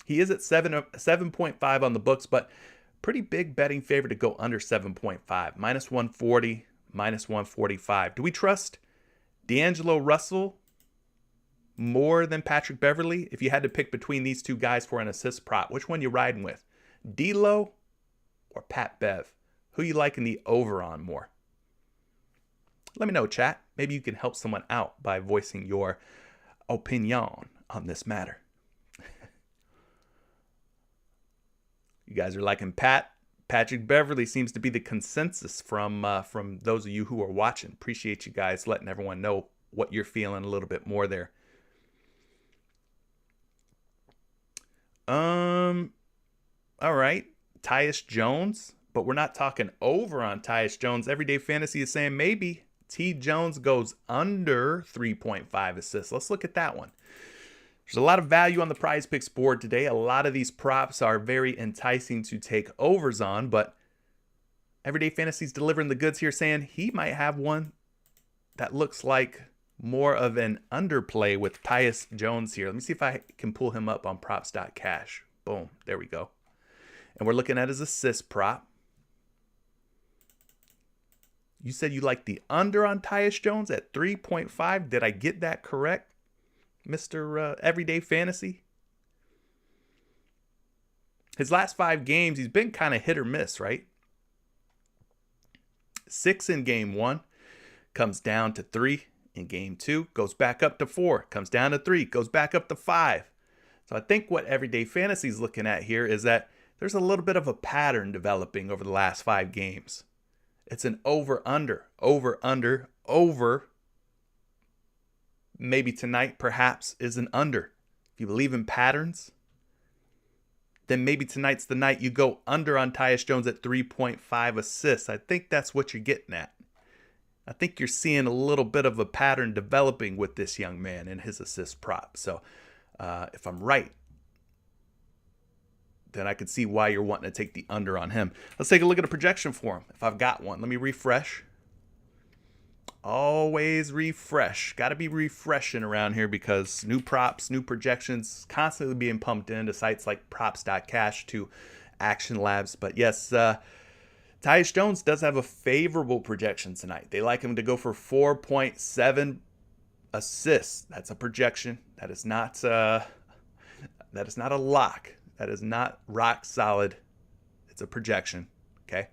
He is at 7.5 on the books, but pretty big betting favor to go under 7.5. Minus 140, minus 145. Do we trust D'Angelo Russell more than Patrick Beverley? If you had to pick between these two guys for an assist prop, which one you riding with? D'Lo or Pat Bev? Who you liking the over on more? Let me know, chat. Maybe you can help someone out by voicing your opinion on this matter. You guys are liking Pat. Patrick Beverley seems to be the consensus from those of you who are watching. Appreciate you guys letting everyone know what you're feeling a little bit more there. All right. Tyus Jones, but we're not talking over on Tyus Jones. Everyday Fantasy is saying maybe T. Jones goes under 3.5 assists. Let's look at that one. There's a lot of value on the PrizePicks board today. A lot of these props are very enticing to take overs on, but Everyday Fantasy's delivering the goods here, saying he might have one that looks like more of an underplay with Tyus Jones here. Let me see if I can pull him up on props.cash. Boom, there we go. And we're looking at his assist prop. You said you like the under on Tyus Jones at 3.5. Did I get that correct, Mr. Everyday Fantasy? His last 5 games, he's been kind of hit or miss, right? 6 in game 1, comes down to 3 in game 2, goes back up to 4, comes down to 3, goes back up to 5. So I think what Everyday Fantasy is looking at here is that there's a little bit of a pattern developing over the last 5 games. It's an over-under, over-under, over. Maybe tonight, perhaps, is an under. If you believe in patterns, then maybe tonight's the night you go under on Tyus Jones at 3.5 assists. I think that's what you're getting at. I think you're seeing a little bit of a pattern developing with this young man and his assist prop. So if I'm right, then I could see why you're wanting to take the under on him. Let's take a look at a projection for him, if I've got one. Let me refresh. Always refresh. Got to be refreshing around here because new props, new projections constantly being pumped into sites like props.cash to Action Labs. But yes, Tyus Jones does have a favorable projection tonight. They like him to go for 4.7 assists. That's a projection. That is not a lock. That is not rock solid. It's a projection, okay?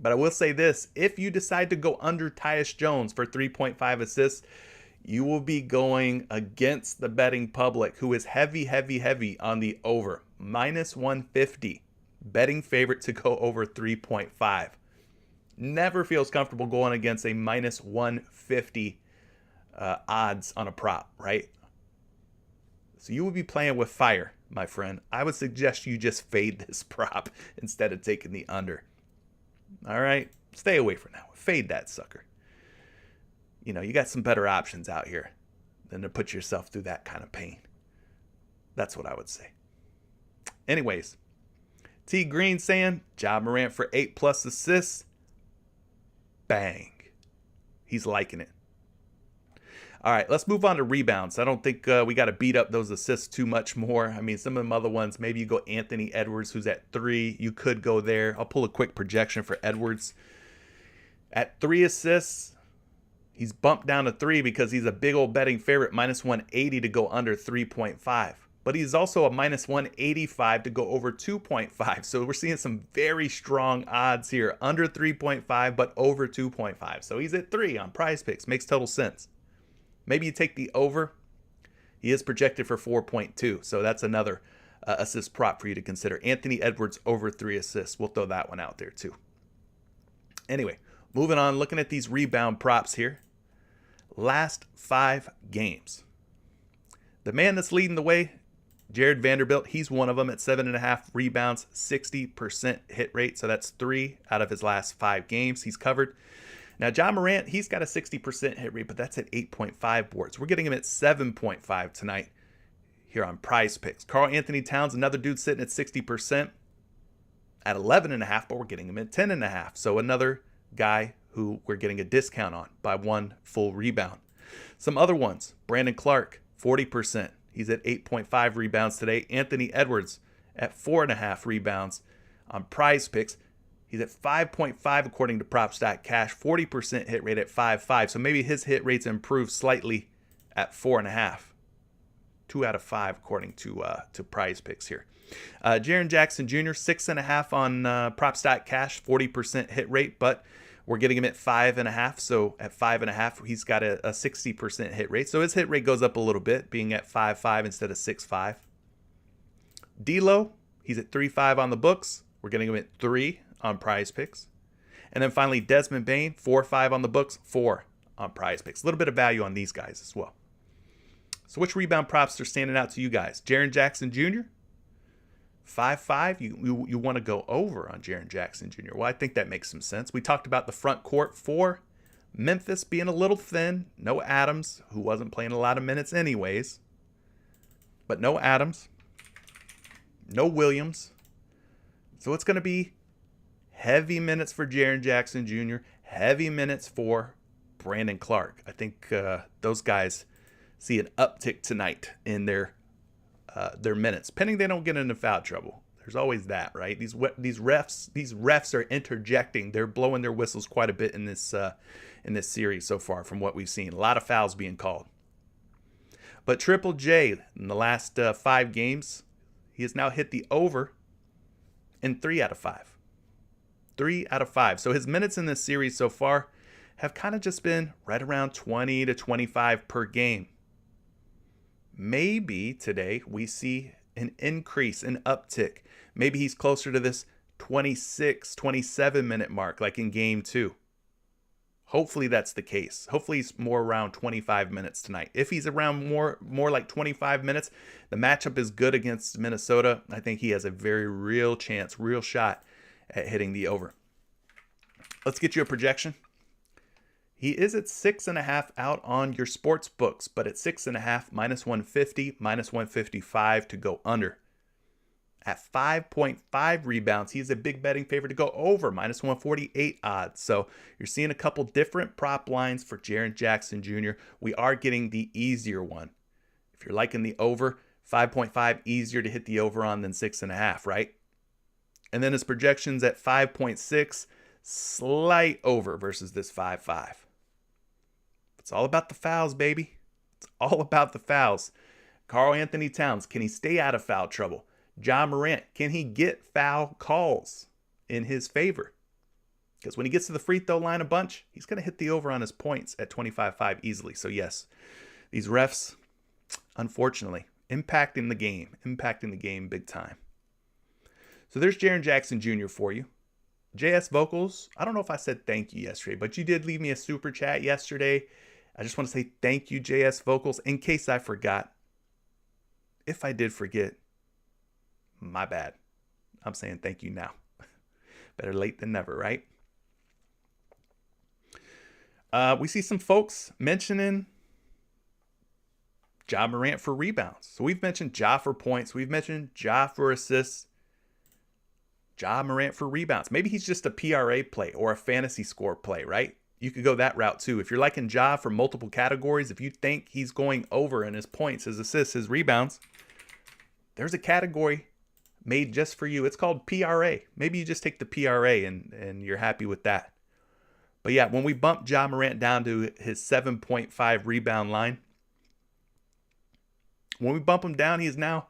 But I will say this. If you decide to go under Tyus Jones for 3.5 assists, you will be going against the betting public, who is heavy, heavy, heavy on the over. Minus 150. Betting favorite to go over 3.5. Never feels comfortable going against a minus 150 odds on a prop, right? So you will be playing with fire, my friend. I would suggest you just fade this prop instead of taking the under. All right? Stay away from that one. Fade that sucker. You know, you got some better options out here than to put yourself through that kind of pain. That's what I would say. Anyways, T Green saying, Ja Morant for 8+ assists. Bang. He's liking it. All right, let's move on to rebounds. I don't think we got to beat up those assists too much more. I mean, some of them other ones, maybe you go Anthony Edwards, who's at 3. You could go there. I'll pull a quick projection for Edwards. At 3 assists, he's bumped down to 3 because he's a big old betting favorite, minus 180 to go under 3.5. But he's also a minus 185 to go over 2.5. So we're seeing some very strong odds here. Under 3.5, but over 2.5. So he's at 3 on PrizePicks. Makes total sense. Maybe you take the over. He is projected for 4.2. So that's another assist prop for you to consider. Anthony Edwards over 3 assists. We'll throw that one out there too. Anyway, moving on. Looking at these rebound props here. Last 5 games. The man that's leading the way, Jared Vanderbilt, he's one of them at 7.5 rebounds, 60% hit rate. So that's 3 out of his last 5 games he's covered. Now, Ja Morant, he's got a 60% hit rate, but that's at 8.5 boards. We're getting him at 7.5 tonight here on PrizePicks. Karl-Anthony Towns, another dude sitting at 60% at 11.5, but we're getting him at 10.5. So another guy who we're getting a discount on by 1 full rebound. Some other ones, Brandon Clark, 40%. He's at 8.5 rebounds today. Anthony Edwards at 4.5 rebounds on PrizePicks. He's at 5.5 according to props.cash, 40% hit rate at 5.5. So maybe his hit rates improve slightly at 4.5. 2 out of 5 according to PrizePicks here. Jaren Jackson Jr., 6.5 on props.cash, 40% hit rate, but we're getting him at 5.5. So at 5.5, he's got a 60% hit rate. So his hit rate goes up a little bit, being at 5.5 instead of 6.5. D'Lo, he's at 3.5 on the books. We're getting him at 3 on PrizePicks. And then finally, Desmond Bane, 4.5 on the books, 4 on PrizePicks. A little bit of value on these guys as well. So which rebound props are standing out to you guys? Jaren Jackson Jr., 5.5. You want to go over on Jaren Jackson Jr. Well, I think that makes some sense. We talked about the front court for Memphis being a little thin. No Adams, who wasn't playing a lot of minutes anyways. but no Adams, no Williams. So it's going to be heavy minutes for Jaren Jackson Jr., heavy minutes for Brandon Clark. I think those guys see an uptick tonight in their minutes, pending they don't get into foul trouble. There's always that, right? These refs are interjecting. They're blowing their whistles quite a bit in this series so far, from what we've seen. A lot of fouls being called. But Triple J, in the last 5 games, he has now hit the over in 3 out of 5. 3 out of 5. So his minutes in this series so far have kind of just been right around 20 to 25 per game. Maybe today we see an increase, an uptick. Maybe he's closer to this 26, 27 minute mark like in game 2. Hopefully that's the case. Hopefully he's more around 25 minutes tonight. If he's around more like 25 minutes, the matchup is good against Minnesota. I think he has a very real chance, real shot at hitting the over. Let's get you a projection. He is at 6.5 out on your sports books, but at 6.5, minus 150, minus 155 to go under. At 5.5 rebounds, he's a big betting favorite to go over, minus 148 odds. So you're seeing a couple different prop lines for Jaren Jackson Jr. We are getting the easier one. If you're liking the over, 5.5 easier to hit the over on than 6.5, right? And then his projections at 5.6, slight over versus this 5.5. It's all about the fouls, baby. It's all about the fouls. Karl-Anthony Towns, can he stay out of foul trouble? Ja Morant, can he get foul calls in his favor? Because when he gets to the free throw line a bunch, he's going to hit the over on his points at 25-5 easily. So yes, these refs, unfortunately, impacting the game big time. So there's Jaren Jackson Jr. for you. JS Vocals, I don't know if I said thank you yesterday, but you did leave me a super chat yesterday. I just want to say thank you, JS Vocals, in case I forgot. If I did forget, my bad. I'm saying thank you now. Better late than never, right? We see some folks mentioning Ja Morant for rebounds. So we've mentioned Ja for points. We've mentioned Ja for assists. Ja Morant for rebounds. Maybe he's just a PRA play or a fantasy score play, right? You could go that route too. If you're liking Ja for multiple categories, if you think he's going over in his points, his assists, his rebounds, there's a category made just for you. It's called PRA. Maybe you just take the PRA and you're happy with that. But yeah, when we bump Ja Morant down to his 7.5 rebound line, when we bump him down, he is now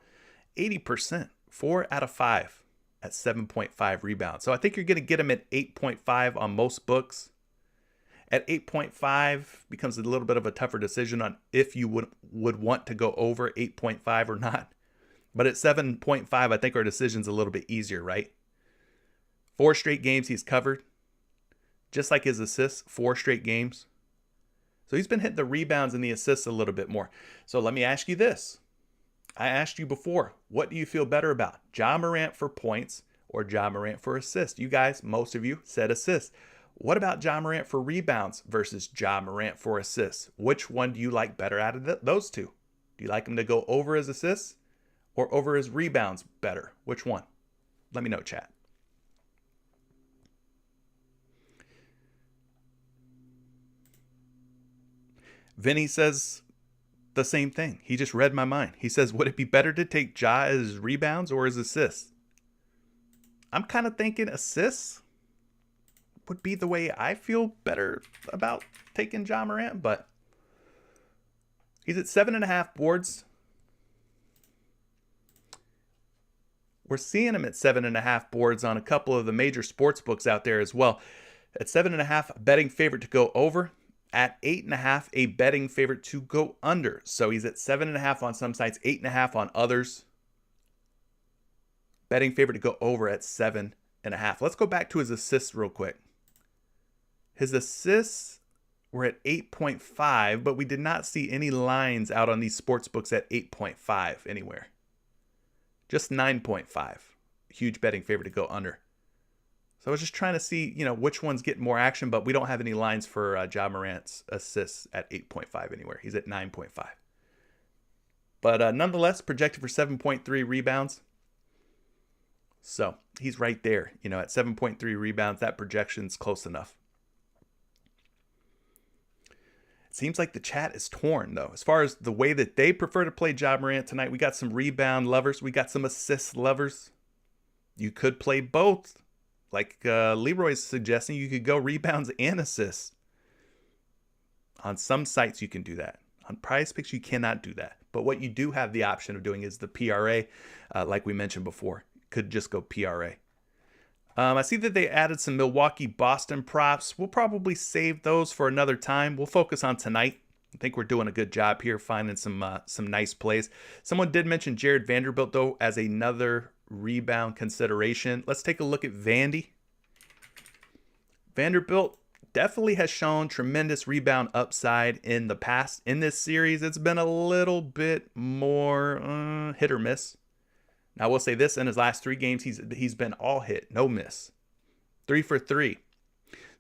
80%, 4 out of 5 at 7.5 rebounds. So I think you're going to get him at 8.5 on most books. At 8.5 becomes a little bit of a tougher decision on if you would want to go over 8.5 or not. But at 7.5, I think our decision's a little bit easier, right? 4 straight games he's covered. Just like his assists, 4 straight games. So he's been hitting the rebounds and the assists a little bit more. So let me ask you this. I asked you before, what do you feel better about? Ja Morant for points or Ja Morant for assists? You guys, most of you said assists. What about Ja Morant for rebounds versus Ja Morant for assists? Which one do you like better out of those two? Do you like him to go over his assists or over his rebounds better? Which one? Let me know, chat. Vinny says the same thing. He just read my mind. He says, would it be better to take Ja as his rebounds or his assists? I'm kind of thinking assists would be the way I feel better about taking Ja Morant, but he's at 7.5 boards. We're seeing him at 7.5 boards on a couple of the major sports books out there as well. At 7.5, betting favorite to go over. At 8.5, a betting favorite to go under. So he's at 7.5 on some sites, 8.5 on others. Betting favorite to go over at 7.5. Let's go back to his assists real quick. His assists were at 8.5, but we did not see any lines out on these sports books at 8.5 anywhere. Just 9.5. Huge betting favorite to go under. So I was just trying to see, which ones get more action, but we don't have any lines for Ja Morant's assists at 8.5 anywhere. He's at 9.5. But nonetheless, projected for 7.3 rebounds. So he's right there, at 7.3 rebounds. That projection's close enough. It seems like the chat is torn, though. As far as the way that they prefer to play Ja Morant tonight, we got some rebound lovers. We got some assist lovers. You could play both. Like Leroy's suggesting, you could go rebounds and assists. On some sites, you can do that. On PrizePicks, you cannot do that. But what you do have the option of doing is the PRA, like we mentioned before. Could just go PRA. I see that they added some Milwaukee-Boston props. We'll probably save those for another time. We'll focus on tonight. I think we're doing a good job here finding some nice plays. Someone did mention Jared Vanderbilt, though, as another rebound consideration. Let's take a look at Vandy. Vanderbilt definitely has shown tremendous rebound upside in the past. In this series, it's been a little bit more hit or miss. Now, I will say this, in his last 3 games, he's been all hit, no miss. 3 for 3.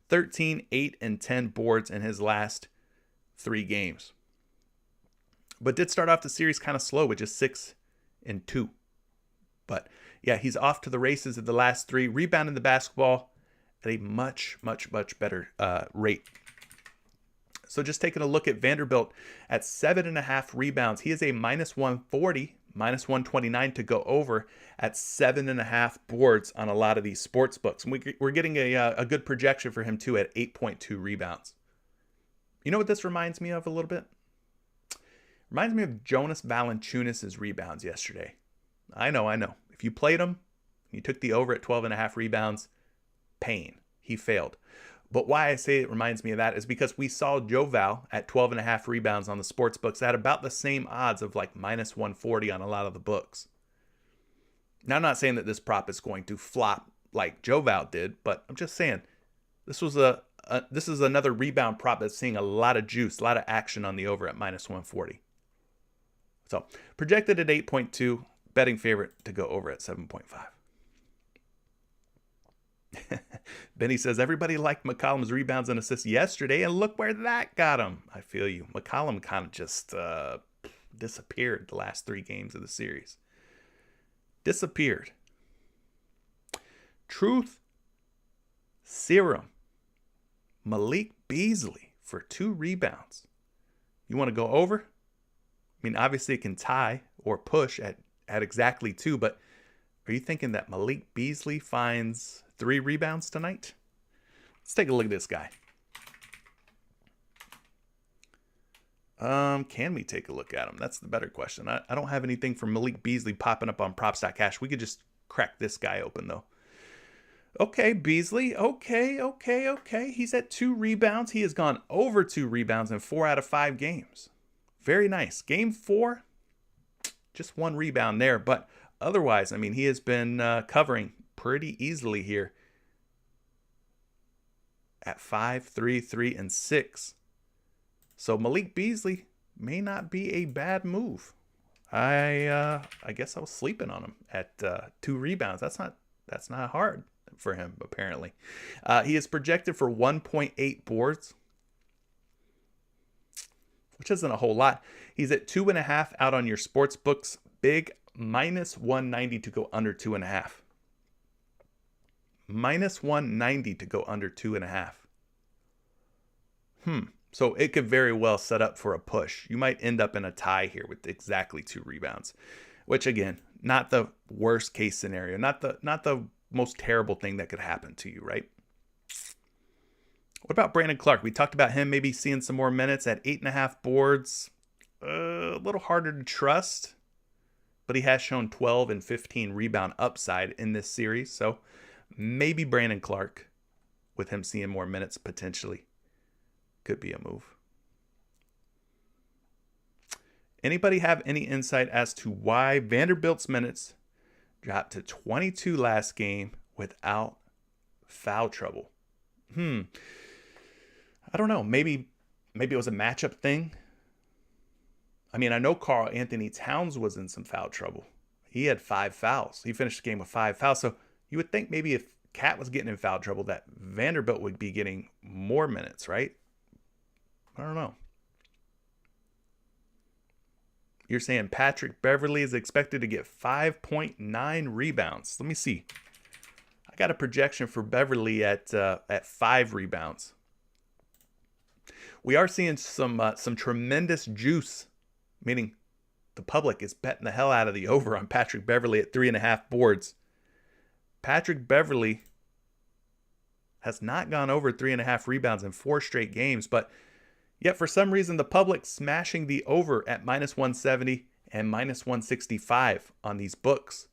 13, 8, and 10 boards in his last 3 games. But did start off the series kind of slow with just 6 and 2. But yeah, he's off to the races of the last 3, rebounding the basketball at a much, much, much better rate. So just taking a look at Vanderbilt at 7.5 rebounds, he is a minus 140, minus 129 to go over at 7.5 boards on a lot of these sports books. And we're getting a good projection for him too at 8.2 rebounds. You know what this reminds me of a little bit? Reminds me of Jonas Valanciunas' rebounds yesterday. I know. If you played him, you took the over at 12.5 rebounds, pain. He failed. But why I say it reminds me of that is because we saw Joe Val at 12.5 rebounds on the sports books at about the same odds of like minus 140 on a lot of the books. Now, I'm not saying that this prop is going to flop like Joe Val did, but I'm just saying this is another rebound prop that's seeing a lot of juice, a lot of action on the over at minus 140. So projected at 8.2, betting favorite to go over at 7.5. Benny says, everybody liked McCollum's rebounds and assists yesterday, and look where that got him. I feel you. McCollum kind of just disappeared the last 3 games of the series. Disappeared. Truth Serum. Malik Beasley for 2 rebounds. You want to go over? I mean, obviously it can tie or push at exactly 2, but are you thinking that Malik Beasley finds 3 rebounds tonight? Let's take a look at this guy. Can we take a look at him? That's the better question. I don't have anything for Malik Beasley popping up on props.cash. We could just crack this guy open, though. Okay, Beasley. Okay. He's at 2 rebounds. He has gone over 2 rebounds in 4 out of 5 games. Very nice. Game 4, just 1 rebound there. But otherwise, I mean, he has been covering pretty easily here at 5, 3, 3, and 6. So Malik Beasley may not be a bad move. I guess I was sleeping on him at 2 rebounds. That's not hard for him, apparently. He is projected for 1.8 boards, which isn't a whole lot. He's at 2.5 out on your sports books. Big minus 190 to go under 2.5. Minus 190 to go under 2.5. So it could very well set up for a push. You might end up in a tie here with exactly 2 rebounds, which again, not the worst case scenario, not the most terrible thing that could happen to you, right? What about Brandon Clark? We talked about him maybe seeing some more minutes at 8.5 boards. A little harder to trust, but he has shown 12 and 15 rebound upside in this series. So maybe Brandon Clark, with him seeing more minutes potentially, could be a move. Anybody have any insight as to why Vanderbilt's minutes dropped to 22 last game without foul trouble? I don't know. Maybe it was a matchup thing. I mean, I know Karl-Anthony Towns was in some foul trouble. He had 5 fouls. He finished the game with 5 fouls. So you would think maybe if Cat was getting in foul trouble, that Vanderbilt would be getting more minutes, right? I don't know. You're saying Patrick Beverley is expected to get 5.9 rebounds. Let me see. I got a projection for Beverley at 5 rebounds. We are seeing some tremendous juice, meaning the public is betting the hell out of the over on Patrick Beverley at 3.5 boards. Patrick Beverley has not gone over 3.5 rebounds in 4 straight games, but yet for some reason the public smashing the over at -170 and -165 on these books.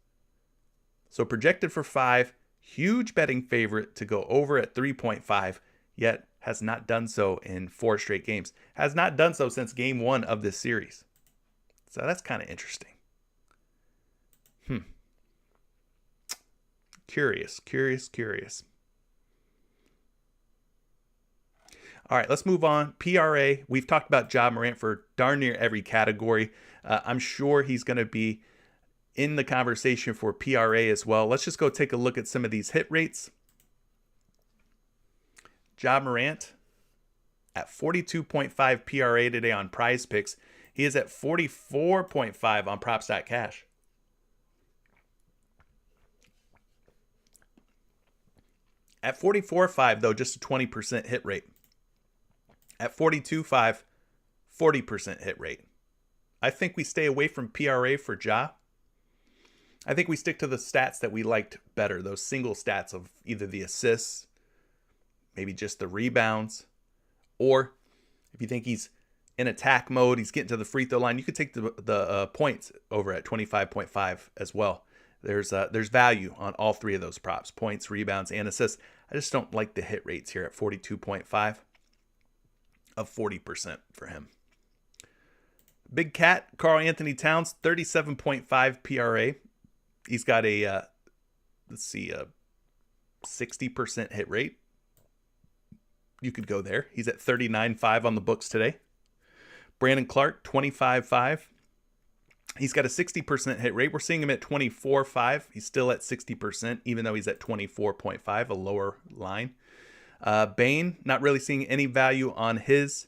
So projected for 5, huge betting favorite to go over at 3.5, yet has not done so in 4 straight games. Has not done so since game 1 of this series. So that's kind of interesting. Curious. All right, let's move on. PRA, we've talked about Ja Morant for darn near every category. I'm sure he's going to be in the conversation for PRA as well. Let's just go take a look at some of these hit rates. Ja Morant at 42.5 PRA today on PrizePicks. He is at 44.5 on Props.Cash. At 44.5, though, just a 20% hit rate. At 42.5, 40% hit rate. I think we stay away from PRA for Ja. I think we stick to the stats that we liked better, those single stats of either the assists, maybe just the rebounds, or if you think he's in attack mode, he's getting to the free throw line, you could take the points over at 25.5 as well. There's value on all 3 of those props, points, rebounds, and assists. I just don't like the hit rates here at 42.5 of 40% for him. Big Cat, Karl-Anthony Towns, 37.5 PRA. He's got a 60% hit rate. You could go there. He's at 39.5 on the books today. Brandon Clark, 25.5. He's got a 60% hit rate. We're seeing him at 24.5. He's still at 60%, even though he's at 24.5, a lower line. Bane, not really seeing any value on his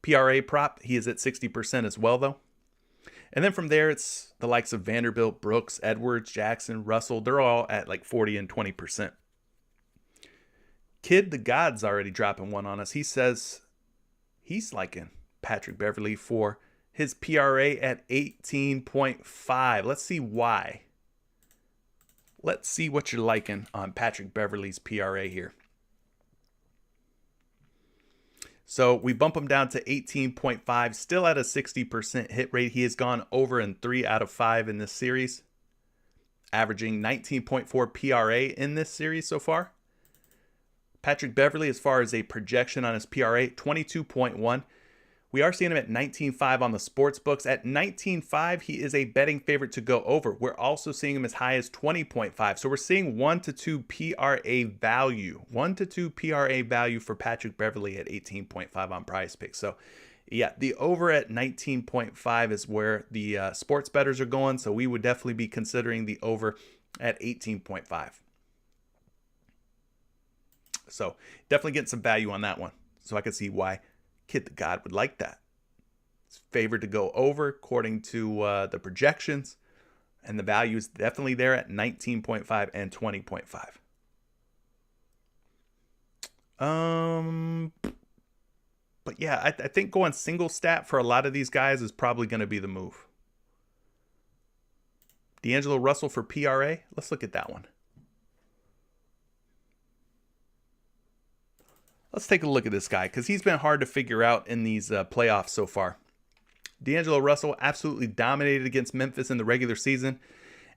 PRA prop. He is at 60% as well, though. And then from there, it's the likes of Vanderbilt, Brooks, Edwards, Jackson, Russell. They're all at like 40 and 20%. Kid the God's already dropping one on us. He says he's liking Patrick Beverley for his PRA at 18.5. Let's see why. Let's see what you're liking on Patrick Beverley's PRA here. So we bump him down to 18.5, still at a 60% hit rate. He has gone over in 3 out of 5 in this series, averaging 19.4 PRA in this series so far. Patrick Beverley, as far as a projection on his PRA, 22.1. We are seeing him at 19.5 on the sports books. At 19.5, he is a betting favorite to go over. We're also seeing him as high as 20.5. So we're seeing 1 to 2 PRA value. 1 to 2 PRA value for Patrick Beverley at 18.5 on PrizePicks. So yeah, the over at 19.5 is where the sports bettors are going. So we would definitely be considering the over at 18.5. So definitely getting some value on that one. So I can see why Kid the God would like that. It's favored to go over according to the projections. And the value is definitely there at 19.5 and 20.5. But yeah, I think going single stat for a lot of these guys is probably going to be the move. D'Angelo Russell for PRA. Let's look at that one. Let's take a look at this guy because he's been hard to figure out in these playoffs so far. D'Angelo Russell absolutely dominated against Memphis in the regular season.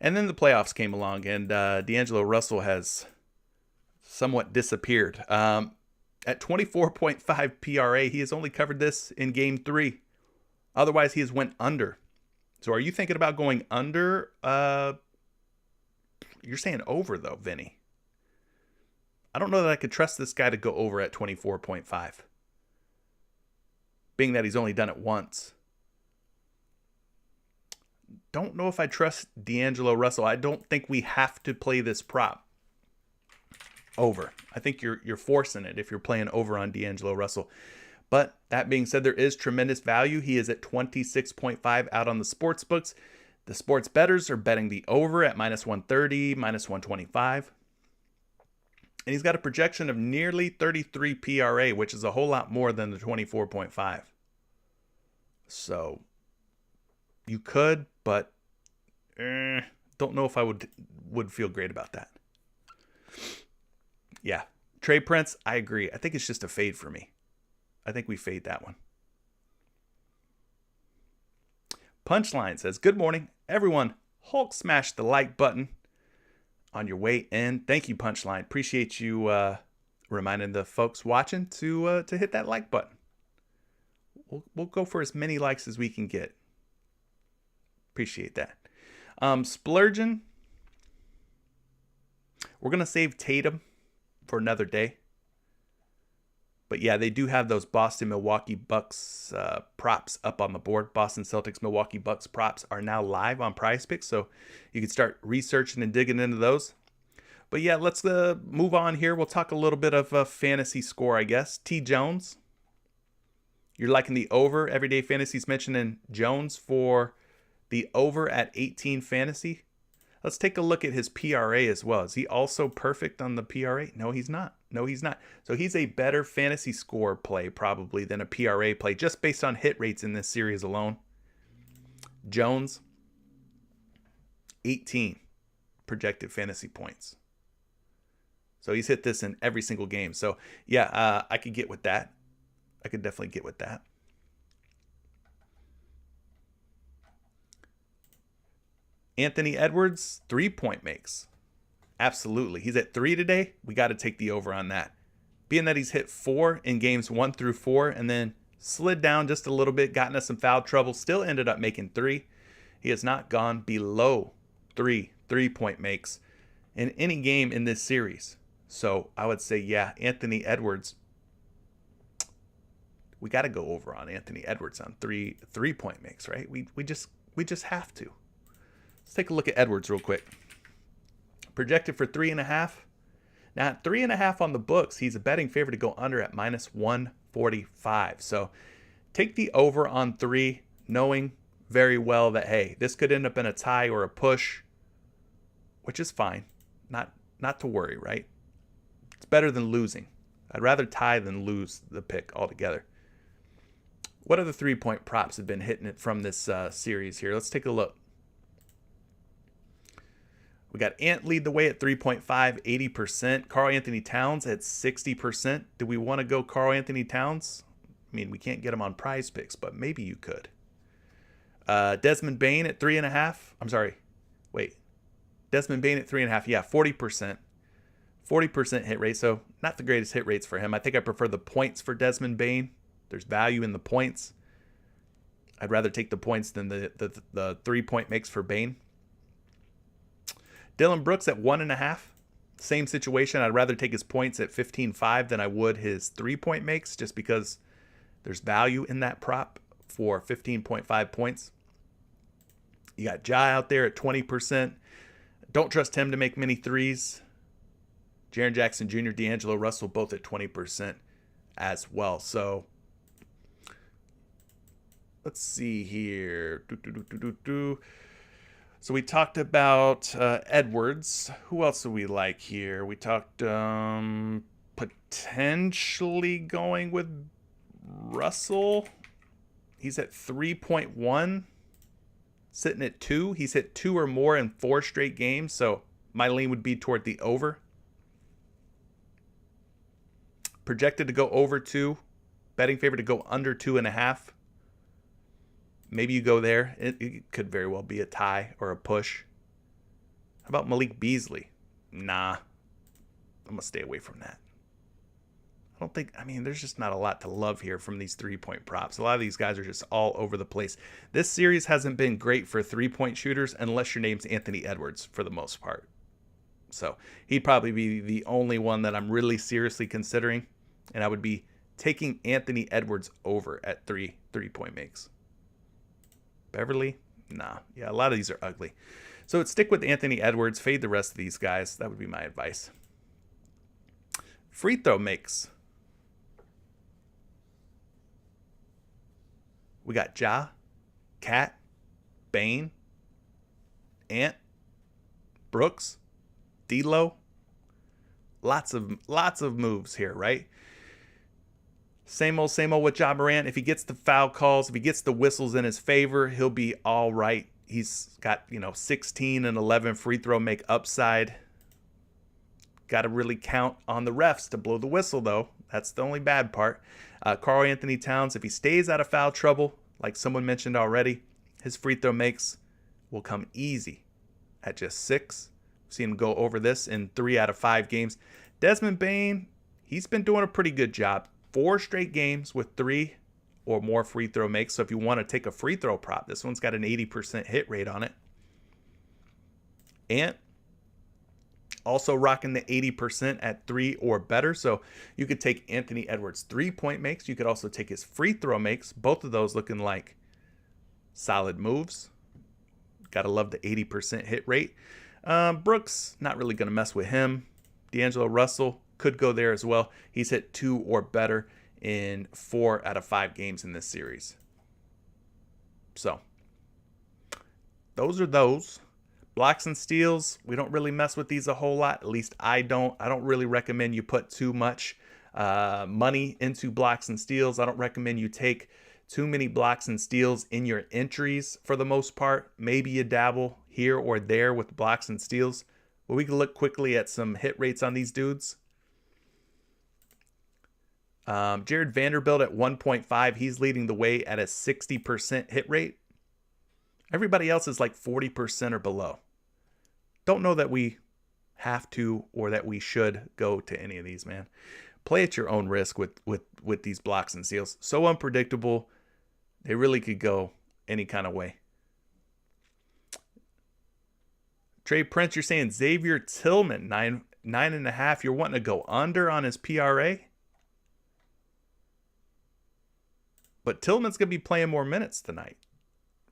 And then the playoffs came along and D'Angelo Russell has somewhat disappeared. At 24.5 PRA, he has only covered this in game 3. Otherwise, he has went under. So are you thinking about going under? You're saying over, though, Vinny. I don't know that I could trust this guy to go over at 24.5. Being that he's only done it once. Don't know if I trust D'Angelo Russell. I don't think we have to play this prop over. I think you're forcing it if you're playing over on D'Angelo Russell. But that being said, there is tremendous value. He is at 26.5 out on the sports books. The sports bettors are betting the over at minus 130, minus 125. And he's got a projection of nearly 33 PRA, which is a whole lot more than the 24.5. So you could, but don't know if I would feel great about that. Yeah. Trey Prince, I agree. I think it's just a fade for me. I think we fade that one. Punchline says, good morning, everyone. Hulk smash the like button on your way in. Thank you, Punchline. Appreciate you reminding the folks watching to hit that like button. We'll go for as many likes as we can get. Appreciate that. Splurgeon. We're going to save Tatum for another day. But yeah, they do have those Boston Milwaukee Bucks props up on the board. Boston Celtics Milwaukee Bucks props are now live on PrizePicks, so you can start researching and digging into those. But yeah, let's move on here. We'll talk a little bit of a fantasy score, I guess. T. Jones. You're liking the over. Everyday Fantasy's mentioning Jones for the over at 18 fantasy. Let's take a look at his PRA as well. Is he also perfect on the PRA? No, he's not. No, he's not. So he's a better fantasy score play probably than a PRA play just based on hit rates in this series alone. Jones, 18 projected fantasy points. So he's hit this in every single game. So yeah, I could get with that. I could definitely get with that. Anthony Edwards, 3-point makes. Absolutely. He's at 3 today. We got to take the over on that. Being that he's hit 4 in games 1 through 4 and then slid down just a little bit, gotten us some foul trouble, still ended up making 3. He has not gone below 3-point makes in any game in this series. So I would say, yeah, Anthony Edwards. We got to go over on Anthony Edwards on 3-point makes, right? We just have to. Let's take a look at Edwards real quick. Projected for 3.5. Now, at 3.5 on the books, he's a betting favorite to go under at minus 145. So take the over on 3, knowing very well that, hey, this could end up in a tie or a push, which is fine. Not to worry, right? It's better than losing. I'd rather tie than lose the pick altogether. What other 3-point props have been hitting it from this series here? Let's take a look. We got Ant lead the way at 3.5, 80%. Karl-Anthony Towns at 60%. Do we want to go Karl-Anthony Towns? I mean, we can't get him on PrizePicks, but maybe you could. Desmond Bane at 3.5. I'm sorry. Wait. Desmond Bane at 3.5. Yeah, 40%. 40% hit rate. So not the greatest hit rates for him. I think I prefer the points for Desmond Bane. There's value in the points. I'd rather take the points than the 3-point makes for Bane. Dylan Brooks at 1.5. Same situation. I'd rather take his points at 15.5 than I would his 3-point makes just because there's value in that prop for 15.5 points. You got Ja out there at 20%. Don't trust him to make many threes. Jaren Jackson Jr., D'Angelo Russell both at 20% as well. So let's see here. So we talked about Edwards. Who else do we like here? We talked potentially going with Russell. He's at 3.1, sitting at 2. He's hit 2 or more in 4 straight games. So my lean would be toward the over. Projected to go over 2. Betting favorite to go under 2.5. Maybe you go there. It could very well be a tie or a push. How about Malik Beasley? Nah. I'm going to stay away from that. There's just not a lot to love here from these 3-point props. A lot of these guys are just all over the place. This series hasn't been great for 3-point shooters unless your name's Anthony Edwards for the most part. So he'd probably be the only one that I'm really seriously considering. And I would be taking Anthony Edwards over at 3-point makes. Beverly? Nah. Yeah, a lot of these are ugly. So stick with Anthony Edwards. Fade the rest of these guys. That would be my advice. Free throw makes. We got Ja, Cat, Bane, Ant, Brooks, D'Lo. Lots of moves here, right? Same old with Ja Morant. If he gets the foul calls, if he gets the whistles in his favor, he'll be all right. He's got, 16 and 11 free throw make upside. Got to really count on the refs to blow the whistle, though. That's the only bad part. Karl-Anthony Towns, if he stays out of foul trouble, like someone mentioned already, his free throw makes will come easy at just 6. We've seen him go over this in 3 out of 5 games. Desmond Bane, he's been doing a pretty good job. 4 straight games with 3 or more free throw makes. So if you want to take a free throw prop, this one's got an 80% hit rate on it. Ant, also rocking the 80% at 3 or better. So you could take Anthony Edwards' 3-point makes. You could also take his free throw makes. Both of those looking like solid moves. Gotta love the 80% hit rate. Brooks, not really going to mess with him. D'Angelo Russell could go there as well. He's hit 2 or better in 4 out of 5 games in this series. So those are those. Blocks and steals, we don't really mess with these a whole lot. At least I don't. I don't really recommend you put too much money into blocks and steals. I don't recommend you take too many blocks and steals in your entries for the most part. Maybe you dabble here or there with blocks and steals. But we can look quickly at some hit rates on these dudes. Jared Vanderbilt at 1.5. He's leading the way at a 60% hit rate. Everybody else is like 40% or below. Don't know that we have to or that we should go to any of these, man. Play at your own risk with these blocks and steals. So unpredictable. They really could go any kind of way. Trey Prince, you're saying Xavier Tillman, 9.5. You're wanting to go under on his PRA? But Tillman's going to be playing more minutes tonight,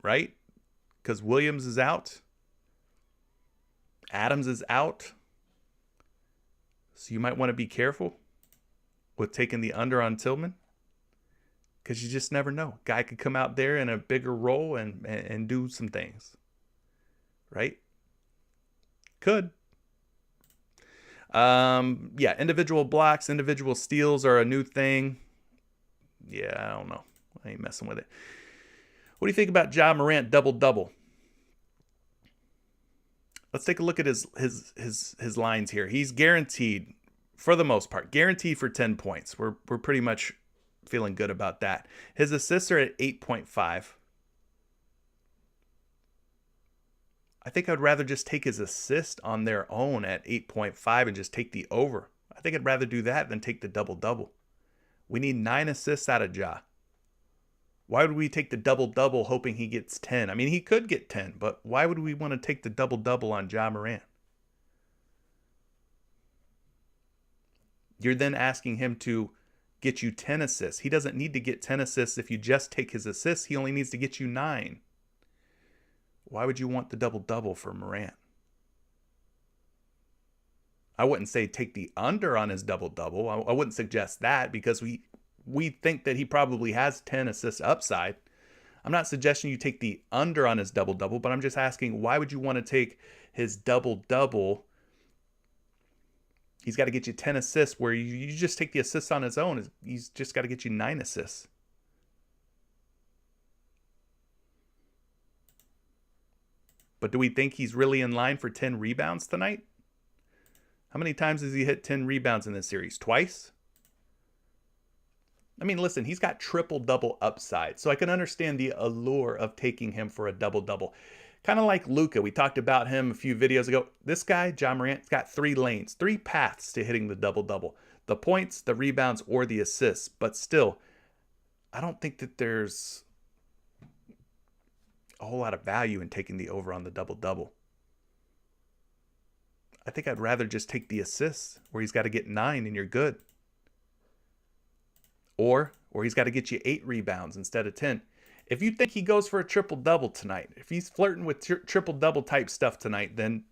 right? Because Williams is out. Adams is out. So you might want to be careful with taking the under on Tillman. Because you just never know. Guy could come out there in a bigger role and do some things. Right? Could. Yeah, individual blocks, individual steals are a new thing. Yeah, I don't know. I ain't messing with it. What do you think about Ja Morant double-double? Let's take a look at his lines here. He's guaranteed, for the most part, guaranteed for 10 points. We're pretty much feeling good about that. His assists are at 8.5. I think I'd rather just take his assist on their own at 8.5 and just take the over. I think I'd rather do that than take the double-double. We need 9 assists out of Ja. Why would we take the double-double hoping he gets 10? I mean, he could get 10, but why would we want to take the double-double on Ja Morant? You're then asking him to get you 10 assists. He doesn't need to get 10 assists if you just take his assists. He only needs to get you 9. Why would you want the double-double for Morant? I wouldn't say take the under on his double-double. I wouldn't suggest that because we think that he probably has 10 assists upside. I'm not suggesting you take the under on his double-double, but I'm just asking, why would you want to take his double-double? He's got to get you 10 assists where you just take the assists on his own. He's just got to get you 9 assists. But do we think he's really in line for 10 rebounds tonight? How many times has he hit 10 rebounds in this series? Twice? I mean, listen, he's got triple-double upside, so I can understand the allure of taking him for a double-double. Kind of like Luka. We talked about him a few videos ago. This guy, Ja Morant's got 3 lanes, 3 paths to hitting the double-double. The points, the rebounds, or the assists. But still, I don't think that there's a whole lot of value in taking the over on the double-double. I think I'd rather just take the assists where he's got to get 9 and you're good. Or he's got to get you 8 rebounds instead of 10. If you think he goes for a triple-double tonight, if he's flirting with triple-double type stuff tonight, then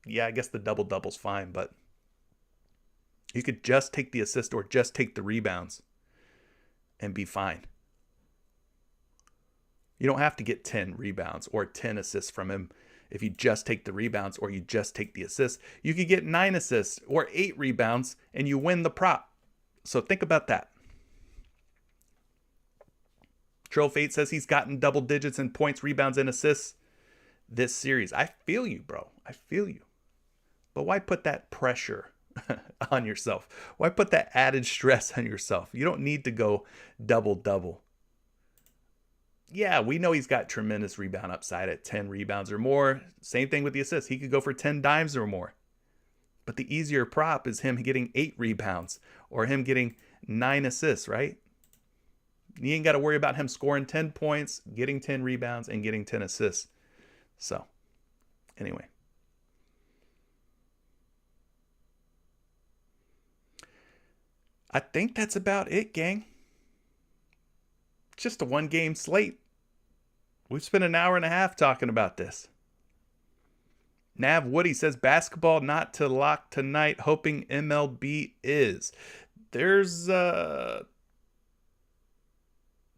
yeah, I guess the double-double's fine. But you could just take the assist or just take the rebounds and be fine. You don't have to get 10 rebounds or 10 assists from him if you just take the rebounds or you just take the assists. You could get 9 assists or 8 rebounds and you win the prop. So think about that. Trill Fate says he's gotten double digits in points, rebounds, and assists this series. I feel you, bro. I feel you. But why put that pressure on yourself? Why put that added stress on yourself? You don't need to go double-double. Yeah, we know he's got tremendous rebound upside at 10 rebounds or more. Same thing with the assists. He could go for 10 dimes or more. But the easier prop is him getting 8 rebounds or him getting 9 assists, right? You ain't got to worry about him scoring 10 points, getting 10 rebounds, and getting 10 assists. So, anyway. I think that's about it, gang. Just a one-game slate. We've spent an hour and a half talking about this. Nav Woody says, basketball not to lock tonight, hoping MLB is. There's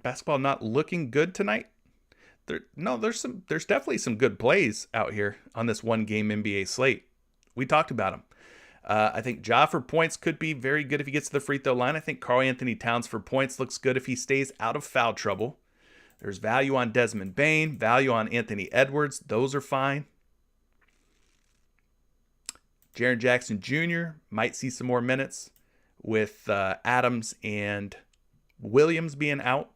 basketball not looking good tonight. There's definitely some good plays out here on this one-game NBA slate. We talked about them. I think Ja for points could be very good if he gets to the free throw line. I think Karl-Anthony Towns for points looks good if he stays out of foul trouble. There's value on Desmond Bane, value on Anthony Edwards. Those are fine. Jaren Jackson Jr. might see some more minutes with Adams and Williams being out.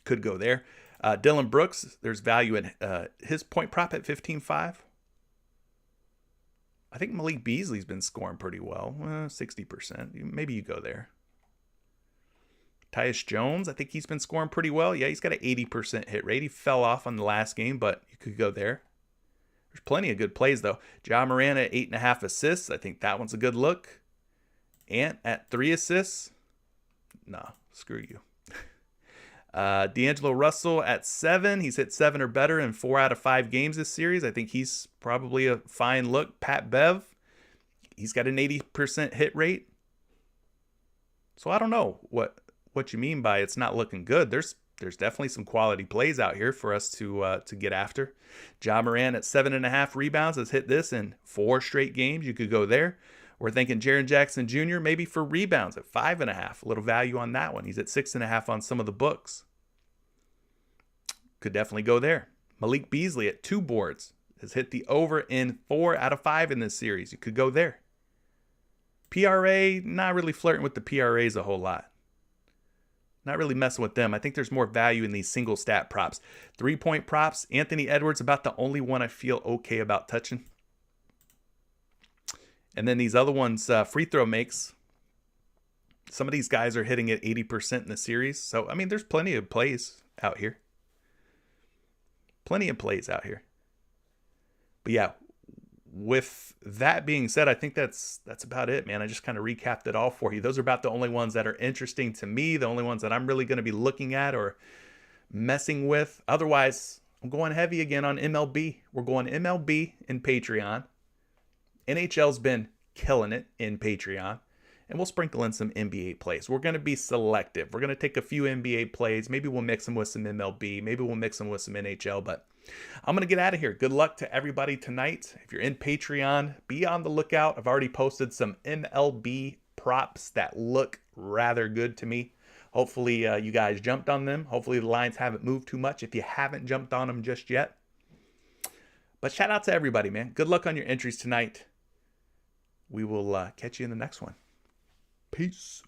Could go there. Dylan Brooks, there's value in his point prop at 15.5. I think Malik Beasley's been scoring pretty well, 60%. Maybe you go there. Tyus Jones, I think he's been scoring pretty well. Yeah, he's got an 80% hit rate. He fell off on the last game, but you could go there. There's plenty of good plays, though. Ja Morant at 8.5 assists. I think that one's a good look. Ant at 3 assists. Nah, screw you. D'Angelo Russell at 7. He's hit 7 or better in 4 out of 5 games this series. I think he's probably a fine look. Pat Bev, he's got an 80% hit rate. So I don't know what you mean by it's not looking good. There's definitely some quality plays out here for us to get after. Ja Morant at 7.5 rebounds has hit this in 4 straight games. You could go there. We're thinking Jaren Jackson Jr. maybe for rebounds at 5.5. A little value on that one. He's at 6.5 on some of the books. Could definitely go there. Malik Beasley at 2 boards has hit the over in 4 out of 5 in this series. You could go there. PRA, not really flirting with the PRAs a whole lot. Not really messing with them. I think there's more value in these single stat props. 3-point props. Anthony Edwards, about the only one I feel okay about touching. And then these other ones, free throw makes. Some of these guys are hitting at 80% in the series. So, I mean, there's plenty of plays out here. Plenty of plays out here. But yeah, with that being said, I think that's about it, man. I just kind of recapped it all for you. Those are about the only ones that are interesting to me, the only ones that I'm really going to be looking at or messing with. Otherwise, I'm going heavy again on MLB. We're going MLB in Patreon. NHL's been killing it in Patreon. And we'll sprinkle in some NBA plays. We're going to be selective. We're going to take a few NBA plays. Maybe we'll mix them with some MLB. Maybe we'll mix them with some NHL. But I'm going to get out of here. Good luck to everybody tonight. If you're in Patreon, be on the lookout. I've already posted some MLB props that look rather good to me. Hopefully you guys jumped on them. Hopefully the lines haven't moved too much if you haven't jumped on them just yet. But shout out to everybody, man. Good luck on your entries tonight. We will catch you in the next one. Peace.